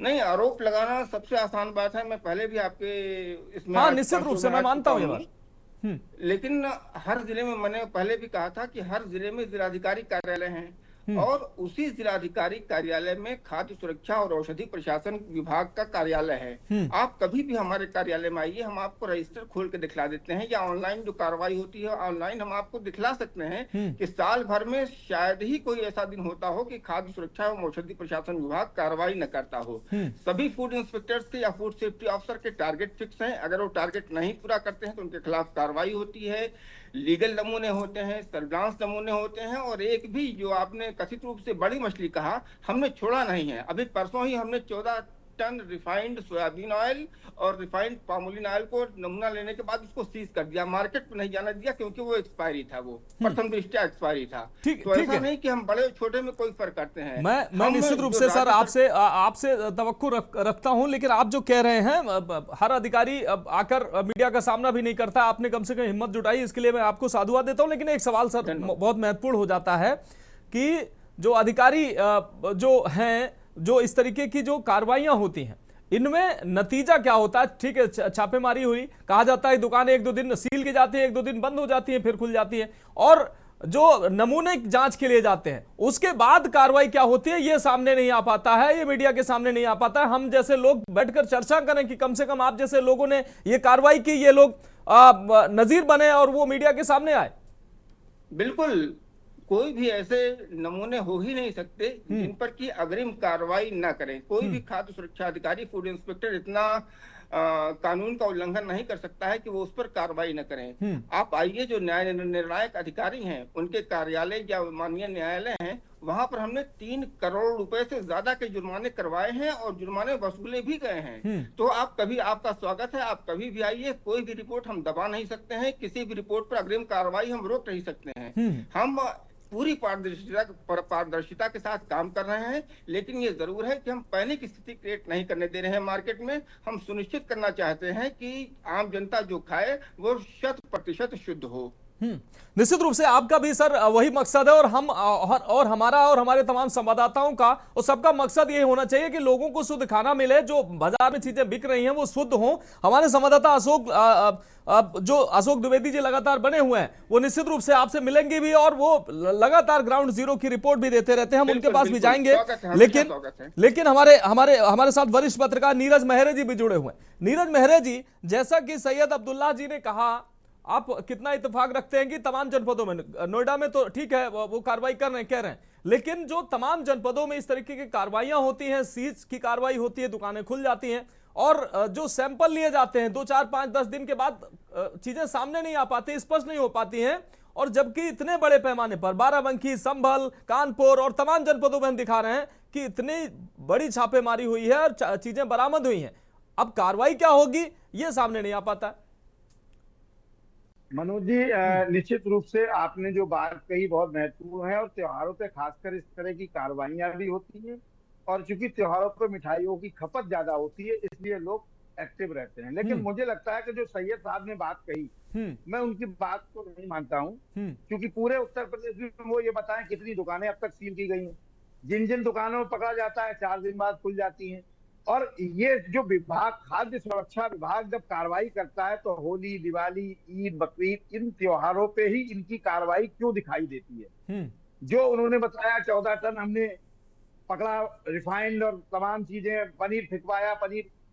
नहीं, आरोप लगाना सबसे आसान बात है, मैं पहले भी आपके इसमें निश्चित रूप से मैं मानता हूं ये बात। लेकिन हर जिले में, मैंने पहले भी कहा था कि हर जिले में जिलाधिकारी कार्यालय हैं और उसी जिलाधिकारी कार्यालय में खाद्य सुरक्षा और औषधि प्रशासन विभाग का कार्यालय है। आप कभी भी हमारे कार्यालय में आइए, हम आपको रजिस्टर खोल के दिखला देते हैं, या ऑनलाइन जो कार्रवाई होती है ऑनलाइन हम आपको दिखला सकते हैं कि साल भर में शायद ही कोई ऐसा दिन होता हो कि खाद्य सुरक्षा एवं औषधि प्रशासन विभाग कार्रवाई न करता हो। सभी फूड इंस्पेक्टर्स के या फूड सेफ्टी ऑफिसर के टारगेट फिक्स हैं। अगर वो टारगेट नहीं पूरा करते हैं तो उनके खिलाफ कार्रवाई होती है। लीगल नमूने होते हैं, सर्विलांस नमूने होते हैं, और एक भी जो आपने कथित रूप से बड़ी मछली कहा, हमने छोड़ा नहीं है। अभी परसों ही हमने 14 टन रिफाइंड सोयाबीन ऑयल और रिफाइंड पामोलिन ऑयल को नमूना लेने के बाद उसको सीज कर दिया, मार्केट में नहीं जाने दिया, क्योंकि वो एक्सपायरी था, वो प्रथम दृष्टया एक्सपायरी था। तो ऐसा नहीं कि हम बड़े छोटे में कोई फर्क करते हैं। मैं निश्चित रूप से सर आपसे तवक्कुर रखता हूं, लेकिन आप जो कह रहे हैं हर अधिकारी आकर मीडिया का सामना भी नहीं करता, आपने कम से कम हिम्मत जुटाई, इसके लिए मैं आपको साधुवाद देता हूं। लेकिन एक सवाल सर बहुत महत्वपूर्ण हो जाता है कि जो अधिकारी जो हैं, जो इस तरीके की जो कार्रवाइयां होती हैं, इनमें नतीजा क्या होता है? ठीक है, छापेमारी हुई, कहा जाता है दुकानें 1-2 दिन सील की जाती है, 1-2 दिन बंद हो जाती है, फिर खुल जाती है, और जो नमूने जांच के लिए जाते हैं उसके बाद कार्रवाई क्या होती है ये सामने नहीं आ पाता है, ये मीडिया के सामने नहीं आ पाता है। हम जैसे लोग बैठकर चर्चा करें कि कम से कम आप जैसे लोगों ने ये कार्रवाई की, ये लोग नजीर बने और वो मीडिया के सामने आए। बिल्कुल, कोई भी ऐसे नमूने हो ही नहीं सकते जिन पर की अग्रिम कार्रवाई न करें। कोई भी खाद्य सुरक्षा अधिकारी, फूड इंस्पेक्टर इतना कानून का उल्लंघन नहीं कर सकता है कि वो उस पर कार्रवाई न करें। आप आइए, जो न्याय निर्णायक अधिकारी हैं उनके कार्यालय या माननीय न्यायालय हैं, वहां पर हमने 3 करोड़ रुपए से ज्यादा के जुर्माने करवाए हैं और जुर्माने वसूले भी गए हैं। तो आप कभी, आपका स्वागत है, आप कभी भी आइए। कोई भी रिपोर्ट हम दबा नहीं सकते हैं, किसी भी रिपोर्ट पर अग्रिम कार्रवाई हम रोक नहीं सकते हैं। हम पूरी पारदर्शिता के साथ काम कर रहे हैं, लेकिन ये जरूर है कि हम पैनिक की स्थिति क्रिएट नहीं करने दे रहे हैं मार्केट में। हम सुनिश्चित करना चाहते हैं कि आम जनता जो खाए वो 100% शुद्ध हो। निश्चित रूप से आपका भी सर वही मकसद है, और हम और हमारा और हमारे तमाम संवाददाताओं का और सबका मकसद ये होना चाहिए कि लोगों को शुद्ध खाना मिले, जो बाजार में चीजें बिक रही हैं वो शुद्ध हों। हमारे संवाददाता अशोक द्विवेदी जी लगातार बने हुए हैं, वो निश्चित रूप से आपसे मिलेंगे भी और वो लगातार ग्राउंड जीरो की रिपोर्ट भी देते रहते हैं, हम उनके पास भी जाएंगे। लेकिन हमारे साथ वरिष्ठ पत्रकार नीरज मेहरे जी भी जुड़े हुए हैं। नीरज मेहरे जी, जैसा कि सैयद अब्दुल्ला जी ने कहा, आप कितना इत्तेफाक रखते हैं कि तमाम जनपदों में, नोएडा में तो ठीक है वो कार्रवाई कर रहे हैं, कह रहे हैं, लेकिन जो तमाम जनपदों में इस तरीके की कार्रवाइयां होती हैं, सीज की कार्रवाई होती है, दुकानें खुल जाती हैं, और जो सैंपल लिए जाते हैं 2, 4, 5, 10 दिन के बाद चीजें सामने नहीं आ पाती, स्पष्ट नहीं हो पाती हैं, और जबकि इतने बड़े पैमाने पर बाराबंकी, संभल, कानपुर और तमाम जनपदों में हम दिखा रहे हैं कि इतनी बड़ी छापेमारी हुई है और चीजें बरामद हुई हैं। अब कार्रवाई क्या होगी ये सामने नहीं आ पाता। मनोज जी, निश्चित रूप से आपने जो बात कही बहुत महत्वपूर्ण है, और त्योहारों पे खासकर इस तरह की कार्रवाइयां भी होती हैं, और चूंकि त्योहारों पर मिठाइयों की खपत ज्यादा होती है इसलिए लोग एक्टिव रहते हैं। लेकिन मुझे लगता है कि जो सैयद साहब ने बात कही, मैं उनकी बात को नहीं मानता हूं, क्योंकि पूरे उत्तर प्रदेश में वो ये बताएं कितनी दुकानें अब तक सील की गई हैं। जिन जिन दुकानों में पकड़ा जाता है 4 दिन बाद खुल जाती हैं। और ये जो विभाग, खाद्य सुरक्षा विभाग जब कार्रवाई करता है तो होली, दिवाली, ईद, बकरीद, इन त्योहारों पे ही इनकी कार्रवाई क्यों दिखाई देती है? जो उन्होंने बताया 14 टन हमने पकड़ा रिफाइंड और तमाम चीजें, पनीर फिकवाया,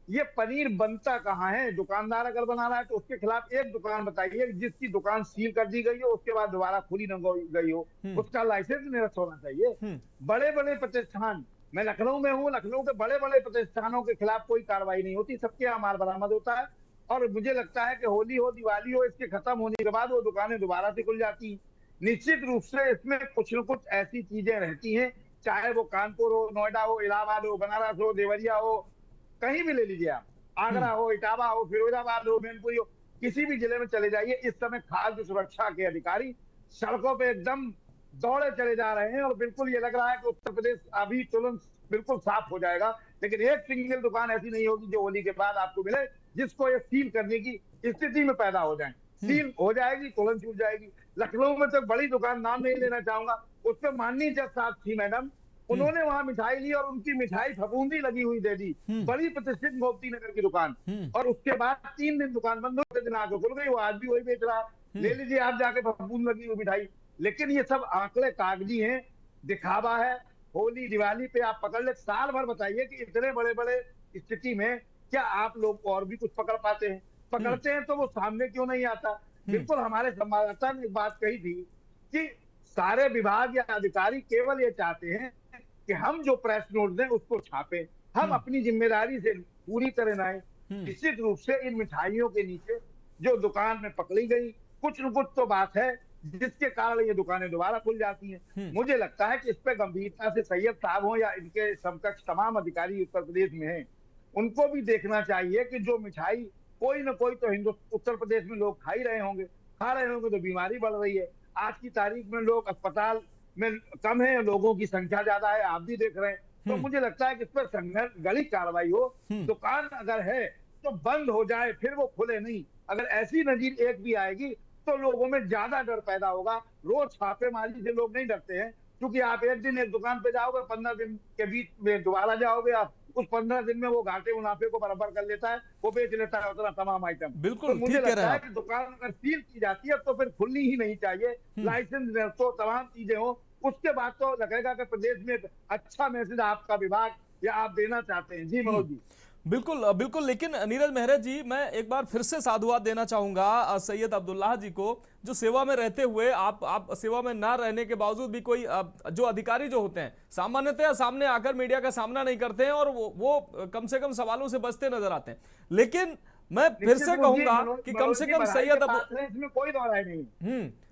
ये पनीर बनता कहाँ है? दुकानदार अगर बना रहा है तो उसके खिलाफ एक दुकान बताइए जिसकी दुकान सील कर दी गई हो, उसके बाद दोबारा खुली न गई हो, उसका लाइसेंस निरस्त होना चाहिए। बड़े बड़े प्रतिष्ठान, मैं लखनऊ में हूँ, लखनऊ के बड़े बड़े प्रतिष्ठानों के खिलाफ कोई कार्रवाई नहीं होती, सबके यहाँ माल बरामद होता है। और मुझे लगता है कि होली हो, दिवाली हो, इसके खत्म होने के बाद वो दुकानें दोबारा से खुल जाती हैं। निश्चित रूप से इसमें कुछ न कुछ ऐसी चीजें रहती हैं, चाहे वो कानपुर हो, नोएडा हो, इलाहाबाद हो, बनारस हो, देवरिया हो, कहीं भी ले लीजिए आप, आगरा हो, इटावा हो, फिरोजाबाद हो, मैनपुरी हो, किसी भी जिले में चले जाइए, इस समय खाद्य सुरक्षा के अधिकारी सड़कों पे एकदम दौड़े चले जा रहे हैं, और बिल्कुल ये लग रहा है कि उत्तर प्रदेश अभी तुरंत बिल्कुल साफ हो जाएगा। लेकिन एक सिंगल दुकान ऐसी नहीं होगी जो होली के बाद आपको मिले जिसको ये सील करने की स्थिति में पैदा हो जाए। सील हो जाएगी, तुरंत छूट जाएगी। लखनऊ में तो बड़ी दुकान, नाम नहीं लेना चाहूंगा, उस पर माननीय जज साहब थी मैडम, उन्होंने वहां मिठाई ली और उनकी मिठाई फफूंदी लगी हुई दे दी, बड़ी प्रतिष्ठित गोमती नगर की दुकान, और उसके बाद 3 दिन दुकान बंद हो, दिन आके खुल गई, वो आज भी वही बेच रहा है। ले लीजिए आप जाके फफूंद लगी हुई मिठाई। लेकिन ये सब आंकड़े कागजी हैं, दिखावा है। होली दिवाली पे आप पकड़ ले, साल भर बताइए कि इतने बड़े बड़े स्थिति में क्या आप लोग और भी कुछ पकड़ पाते हैं? पकड़ते हैं तो वो सामने क्यों नहीं आता? बिल्कुल हमारे संवाददाता ने एक बात कही थी कि सारे विभाग या अधिकारी केवल ये चाहते हैं कि हम जो प्रेस नोट दें उसको छापें, हम अपनी जिम्मेदारी से पूरी तरह ना आए। निश्चित रूप से इन मिठाइयों के नीचे जो दुकान में पकड़ी गई कुछ न कुछ तो बात है जिसके कारण ये दुकानें दोबारा खुल जाती हैं। मुझे लगता है कि इस पे गंभीरता से सैयद साहब हो या इनके समकक्ष तमाम अधिकारी उत्तर प्रदेश में हैं, उनको भी देखना चाहिए कि जो मिठाई कोई ना कोई तो उत्तर प्रदेश में लोग खा रहे होंगे तो बीमारी बढ़ रही है। आज की तारीख में लोग अस्पताल में कम है, लोगों की संख्या ज्यादा है, आप भी देख रहे हैं। तो मुझे लगता है कि इस पर संघर्ष कार्रवाई हो। दुकान अगर है तो बंद हो जाए, फिर वो खुले नहीं। अगर ऐसी नजीर एक भी आएगी तो लोगों में ज्यादा डर पैदा होगा। रोज छापेमारी से लोग नहीं डरते हैं, क्योंकि आप एक दिन एक दुकान पे जाओगे, 15 दिन के बीच में दोबारा जाओगे, आप उस 15 दिन में वो घाटे मुनाफे को बराबर कर लेता है, वो बेच लेता है उतना तमाम आइटम। बिल्कुल, तो मुझे लगता है कि दुकान अगर सील की जाती है तो फिर खुलनी ही नहीं चाहिए। लाइसेंस तो तमाम चीजें हो, उसके बाद तो लगेगा कि प्रदेश में अच्छा मैसेज आपका विभाग या आप देना चाहते हैं। जी मनोज जी। बिल्कुल बिल्कुल, लेकिन नीरज मेहरा जी, मैं एक बार फिर से साधुवाद देना चाहूंगा सैयद अब्दुल्लाह जी को, जो सेवा में रहते हुए आप सेवा में ना रहने के बावजूद भी कोई जो अधिकारी जो होते हैं सामान्यतः सामने आकर मीडिया का सामना नहीं करते हैं और वो कम से कम सवालों से बचते नजर आते हैं। लेकिन मैं फिर से कहूंगा कि कम से कम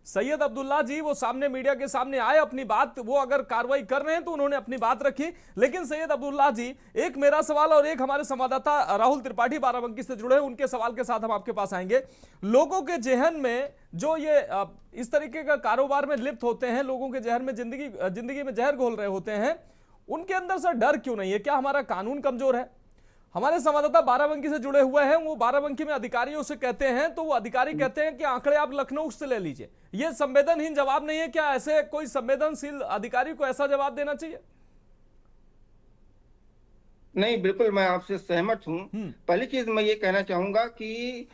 सैयद अब्दुल्लाह जी वो सामने मीडिया के सामने आए, अपनी बात वो अगर कार्रवाई कर रहे हैं तो उन्होंने अपनी बात रखी। लेकिन सैयद अब्दुल्लाह जी, एक मेरा सवाल और एक हमारे संवाददाता राहुल त्रिपाठी बाराबंकी से जुड़े हैं, उनके सवाल के साथ हम आपके पास आएंगे। लोगों के जहन में जो ये इस तरीके का कारोबार में लिप्त होते हैं, लोगों के जहन में जिंदगी में जहर घोल रहे होते हैं, उनके अंदर से डर क्यों नहीं है? क्या हमारा कानून कमजोर है? हमारे संवाददाता बाराबंकी से जुड़े हुए हैं, वो बाराबंकी में अधिकारियों से कहते हैं तो वो अधिकारी कहते हैं कि आंकड़े आप लखनऊ से ले लीजिए। ये संवेदनहीन जवाब नहीं है क्या? ऐसे कोई संवेदनशील अधिकारी को ऐसा जवाब देना चाहिए? नहीं, बिल्कुल मैं आपसे सहमत हूं। पहली चीज मैं ये कहना चाहूंगा कि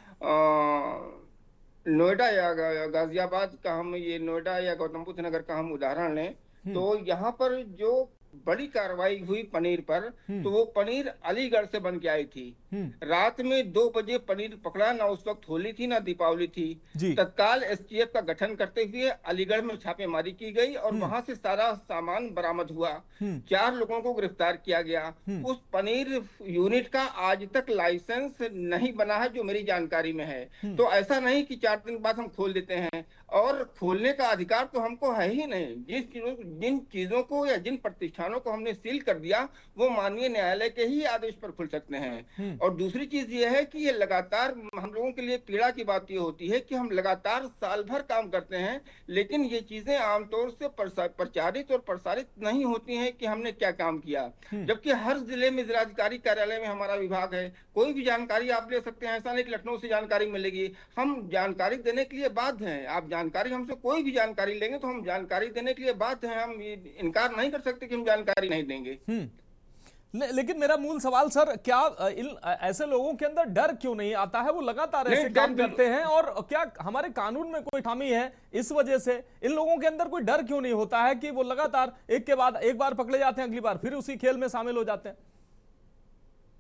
नोएडा या गाजियाबाद का हम ये नोएडा या गौतम बुद्ध नगर का हम उदाहरण लें तो यहाँ पर जो बड़ी कार्रवाई हुई पनीर पर, तो वो पनीर अलीगढ़ से बन के आई थी। रात में 2 बजे पनीर पकड़ा, ना उस वक्त होली थी ना दीपावली थी। तत्काल एसटीएफ का गठन करते हुए अलीगढ़ में छापेमारी की गई और वहां से सारा सामान बरामद हुआ। 4 लोगों को गिरफ्तार किया गया। उस पनीर यूनिट का आज तक लाइसेंस नहीं बना है जो मेरी जानकारी में है। तो ऐसा नहीं कि 4 दिन बाद हम खोल देते हैं, और खोलने का अधिकार तो हमको है ही नहीं। जिन चीजों को या जिन प्रतिष्ठानों को हमने सील कर दिया वो माननीय न्यायालय के ही आदेश पर खुल सकते हैं। और दूसरी चीज ये है कि ये लगातार हम लोगों के लिए पीड़ा की बात ये होती है कि हम लगातार साल भर काम करते हैं, लेकिन ये चीजें आमतौर से प्रचारित और प्रसारित नहीं होती हैं कि हमने क्या काम किया। जबकि हर जिले में जिलाधिकारी कार्यालय में हमारा विभाग है, कोई भी जानकारी आप ले सकते हैं। ऐसा नहीं कि लखनऊ से जानकारी मिलेगी, हम जानकारी देने के लिए बाध्य हैं। आप जानकारी हमसे कोई भी जानकारी लेंगे तो हम जानकारी देने के लिए बाध्य हैं। हम इनकार नहीं कर सकते कि हम जानकारी नहीं देंगे। लेकिन मेरा मूल सवाल सर, क्या ऐसे लोगों के अंदर डर क्यों नहीं आता है? वो लगातार ऐसे काम करते हैं, और क्या हमारे कानून में कोई खामी है इस वजह से? इन लोगों के अंदर कोई डर क्यों नहीं होता है कि वो लगातार एक के बाद एक बार पकड़े जाते हैं, अगली बार फिर उसी खेल में शामिल हो जाते हैं?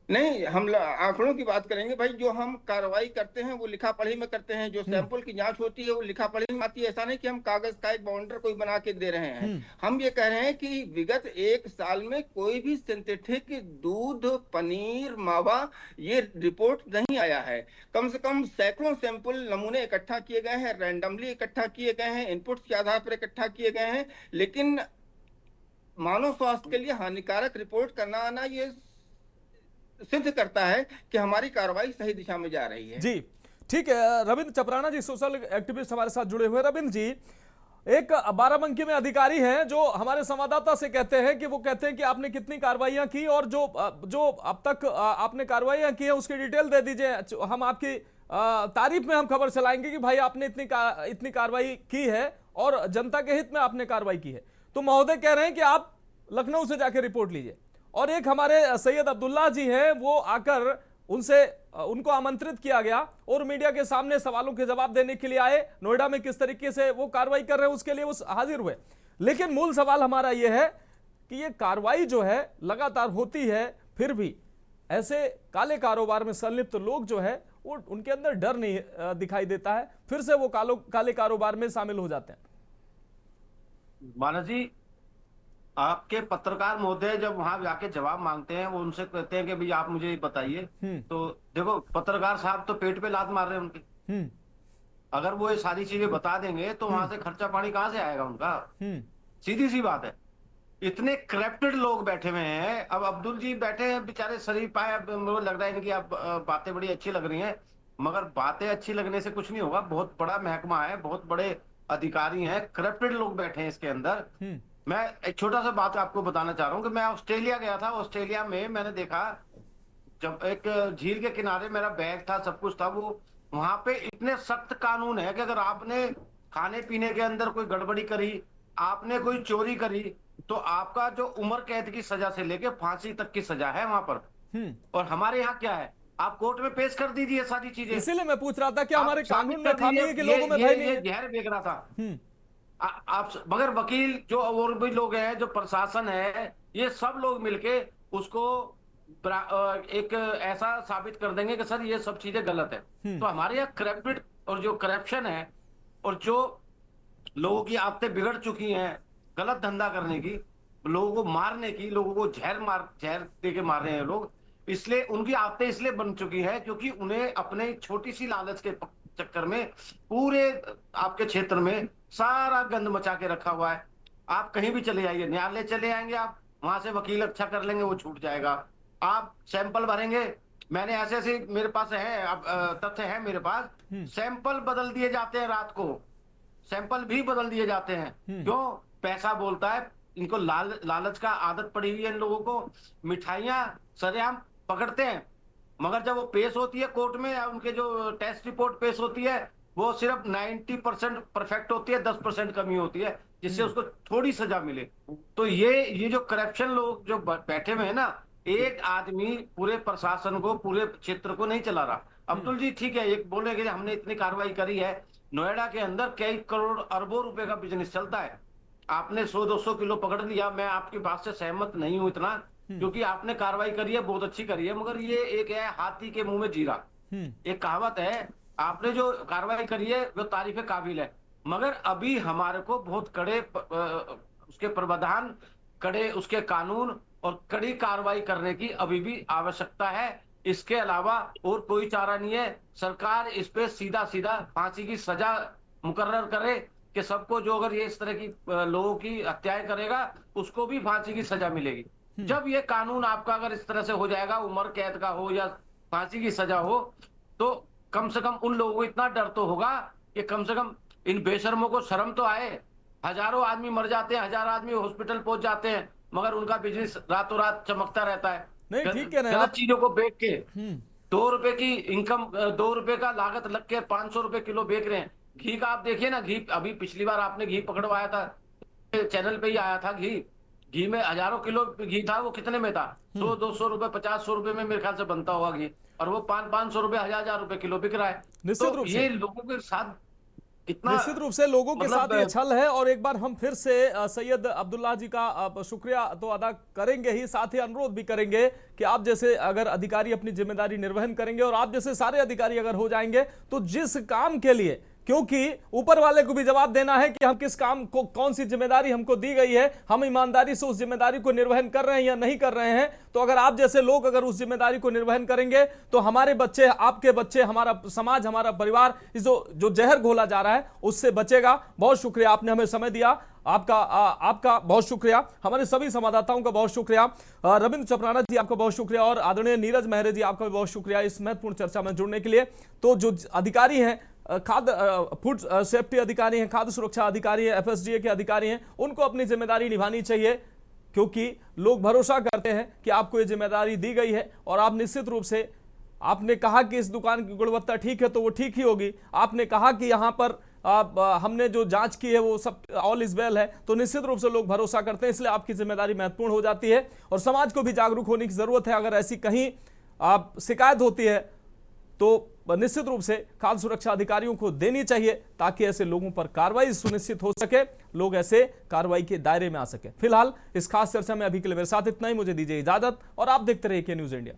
नहीं, हम आंकड़ों की बात करेंगे भाई। जो हम कार्रवाई करते हैं वो लिखा पढ़ी में करते हैं। जो सैंपल की जांच होती है वो लिखा पढ़ी में आती है। ऐसा नहीं कि हम कागज का एक बाउंडर कोई बना के दे रहे हैं। हम ये कह रहे हैं कि विगत 1 साल में कोई भी सिंथेटिक दूध, पनीर, मावा ये रिपोर्ट नहीं आया है। कम से कम सैकड़ों सैंपल नमूने इकट्ठा किए गए हैं, रैंडमली इकट्ठा किए गए हैं, इनपुट के आधार पर इकट्ठा किए गए हैं, लेकिन मानव स्वास्थ्य के लिए हानिकारक रिपोर्ट करना आना ये सिद्ध करता है कि हमारी कार्रवाई सही दिशा में जा रही है। जी ठीक है। रविंद्र चपराना जी, सोशल एक्टिविस्ट हमारे साथ जुड़े हुए। रविंद्र जी, एक बाराबंकी में अधिकारी हैं जो हमारे संवाददाता से कहते हैं कि वो कहते हैं कि आपने कितनी कार्रवाइयां की और जो अब तक आपने कार्रवाइयां की है उसकी डिटेल दे दीजिए, हम आपकी तारीफ में हम खबर चलाएंगे कि भाई आपने इतनी कार्रवाई की है और जनता के हित में आपने कार्रवाई की है। तो महोदय कह रहे हैं कि आप लखनऊ से जाकर रिपोर्ट लीजिए। और एक हमारे सैयद अब्दुल्लाह जी हैं, वो आकर उनको आमंत्रित किया गया और मीडिया के सामने सवालों के जवाब देने के लिए आए। नोएडा में किस तरीके से वो कार्रवाई कर रहे हैं उसके लिए वो हाजिर हुए। लेकिन मूल सवाल हमारा यह है कि ये कार्रवाई जो है लगातार होती है, फिर भी ऐसे काले कारोबार में संलिप्त लोग जो है वो उनके अंदर डर नहीं दिखाई देता है, फिर से वो काले कारोबार में शामिल हो जाते हैं। मानस जी, आपके पत्रकार महोदय जब वहां जाके जवाब मांगते हैं, वो उनसे कहते हैं कि भाई आप मुझे बताइए, तो देखो पत्रकार साहब तो पेट पे लात मार रहे हैं उनके। अगर वो ये सारी चीजें बता देंगे तो वहां से खर्चा पानी कहां से आएगा उनका? सीधी सी बात है। इतने करप्टेड लोग बैठे हुए हैं। अब अब्दुल जी बैठे हैं बेचारे शरीफ आए, मुझे लग रहा है इनकी अब बातें बड़ी अच्छी लग रही हैं, मगर बातें अच्छी लगने से कुछ नहीं होगा। बहुत बड़ा महकमा है, बहुत बड़े अधिकारी हैं, करप्टेड लोग बैठे हैं इसके अंदर। मैं एक छोटा सा बात आपको बताना चाह रहा हूँ कि मैं ऑस्ट्रेलिया गया था। ऑस्ट्रेलिया में मैंने देखा, जब एक झील के किनारे मेरा बैग था, सब कुछ था, वो वहां पे इतने सख्त कानून है कि अगर आपने खाने पीने के अंदर कोई गड़बड़ी करी, आपने कोई चोरी करी, तो आपका जो उम्र कैद की सजा से लेके फांसी तक की सजा है वहां पर। और हमारे यहाँ क्या है, आप कोर्ट में पेश कर दीजिए सारी चीजें। इसीलिए मैं पूछ रहा था कि हमारे कानून में खामी है कि लोगों में भय नहीं है। जहर बेच रहा था आप, मगर वकील जो और भी लोग हैं, जो प्रशासन है, ये सब लोग मिलके उसको एक ऐसा साबित कर देंगे कि सर ये सब चीजें गलत है। तो हमारे यहाँ करप्टेड और जो करप्शन है और जो लोगों की आदतें बिगड़ चुकी हैं गलत धंधा करने की, लोगों को मारने की, लोगों को जहर दे के मार रहे हैं लोग, इसलिए उनकी आदतें इसलिए बन चुकी है क्योंकि उन्हें अपने छोटी सी लालच के चक्कर में पूरे आपके क्षेत्र में सारा गंद मचा के रखा हुआ है। आप कहीं भी चले जाइए, न्यायालय चले जाएंगे आप, वहां से वकील अच्छा कर लेंगे, वो छूट जाएगा। आप सैंपल भरेंगे, मैंने ऐसे मेरे पास है, अब तथ्य है मेरे पास, सैंपल बदल दिए जाते हैं, रात को सैंपल भी बदल दिए जाते हैं। क्यों? पैसा बोलता है, इनको लालच का आदत पड़ी हुई है इन लोगों को। मिठाइयां सरेआम पकड़ते हैं, मगर जब वो पेश होती है कोर्ट में, या उनके जो टेस्ट रिपोर्ट पेश होती है, वो सिर्फ 90% परफेक्ट होती है, 10% कमी होती है, जिससे उसको थोड़ी सजा मिले। तो ये जो करप्शन लोग जो बैठे हुए हैं ना, एक आदमी पूरे प्रशासन को, पूरे क्षेत्र को नहीं चला रहा। अब्दुल जी ठीक है, एक बोले कि हमने इतनी कार्रवाई करी है, नोएडा के अंदर कई करोड़ अरबों रुपए का बिजनेस चलता है। आपने 100-200 किलो पकड़ लिया, मैं आपकी बात से सहमत नहीं हूं इतना, क्योंकि आपने कार्रवाई करी है, बहुत अच्छी करी है, मगर ये एक है हाथी के मुंह में जीरा। एक कहावत है, आपने जो कार्रवाई करी है वो तारीफ काबिल है, मगर अभी हमारे को बहुत कड़े उसके प्रावधान, कड़े उसके कानून और कड़ी कार्रवाई करने की अभी भी आवश्यकता है। इसके अलावा और कोई चारा नहीं है। सरकार इस पे सीधा फांसी की सजा मुकर्रर करे कि सबको जो अगर ये इस तरह की लोगों की हत्याएं करेगा उसको भी फांसी की सजा मिलेगी। जब ये कानून आपका अगर इस तरह से हो जाएगा, उम्र कैद का हो या फांसी की सजा हो, तो कम से कम उन लोगों को इतना डर तो होगा कि कम से कम इन बेशर्मों को शर्म तो आए। हजारों आदमी मर जाते हैं, 1000 आदमी हॉस्पिटल पहुंच जाते हैं, मगर उनका बिजनेस रातों रात चमकता रहता है। नहीं ठीक है ना, गलत चीजों को बेच के 2 रुपए की इनकम, 2 रुपए का लागत लग के 500 रुपए किलो बेच रहे हैं। घी का आप देखिए ना, घी अभी पिछली बार आपने घी पकड़वाया था, चैनल पे ही आया था, घी में हजारों किलो घी था, वो कितने में था? 100-200 रुपए, 50-100 रुपए में मेरे ख्याल से बनता होगा घी, और वो 500-500 रुपए, 1000 रुपए किलो बिक रहा है। निश्चित रूप से ये लोगों के साथ निश्चित रूप से लोगों के साथ ये छल है। और एक बार हम फिर से सैयद अब्दुल्ला जी का शुक्रिया तो अदा करेंगे ही, साथ ही अनुरोध भी करेंगे कि आप जैसे अगर अधिकारी अपनी जिम्मेदारी निर्वहन करेंगे और आप जैसे सारे अधिकारी अगर हो जाएंगे, तो जिस काम के लिए, क्योंकि ऊपर वाले को भी जवाब देना है कि हम किस काम को, कौन सी जिम्मेदारी हमको दी गई है, हम ईमानदारी से उस जिम्मेदारी को निर्वहन कर रहे हैं या नहीं कर रहे हैं। तो अगर आप जैसे लोग अगर उस जिम्मेदारी को निर्वहन करेंगे, तो हमारे बच्चे, आपके बच्चे, हमारा समाज, हमारा परिवार इस जो जहर घोला जा रहा है उससे बचेगा। बहुत शुक्रिया, आपने हमें समय दिया, आपका बहुत शुक्रिया। हमारे सभी संवाददाताओं का बहुत शुक्रिया। रविंद्र चपराना जी आपका बहुत शुक्रिया, और आदरणीय नीरज मेहरे जी आपका भी बहुत शुक्रिया इस महत्वपूर्ण चर्चा में जुड़ने के लिए। तो जो अधिकारी हैं, खाद्य फूड सेफ्टी अधिकारी हैं, खाद्य सुरक्षा अधिकारी हैं, FSDA के अधिकारी हैं, उनको अपनी जिम्मेदारी निभानी चाहिए, क्योंकि लोग भरोसा करते हैं कि आपको ये जिम्मेदारी दी गई है। और आप निश्चित रूप से, आपने कहा कि इस दुकान की गुणवत्ता ठीक है तो वो ठीक ही होगी, आपने कहा कि यहाँ पर हमने जो जांच की है वो सब ऑल इज वेल है, तो निश्चित रूप से लोग भरोसा करते हैं। इसलिए आपकी जिम्मेदारी महत्वपूर्ण हो जाती है और समाज को भी जागरूक होने की जरूरत है। अगर ऐसी कहीं शिकायत होती है तो निश्चित रूप से खाद्य सुरक्षा अधिकारियों को देनी चाहिए ताकि ऐसे लोगों पर कार्रवाई सुनिश्चित हो सके, लोग ऐसे कार्रवाई के दायरे में आ सके। फिलहाल इस खास चर्चा में अभी के लिए मेरे साथ इतना ही। मुझे दीजिए इजाजत और आप देखते रहिए के न्यूज इंडिया।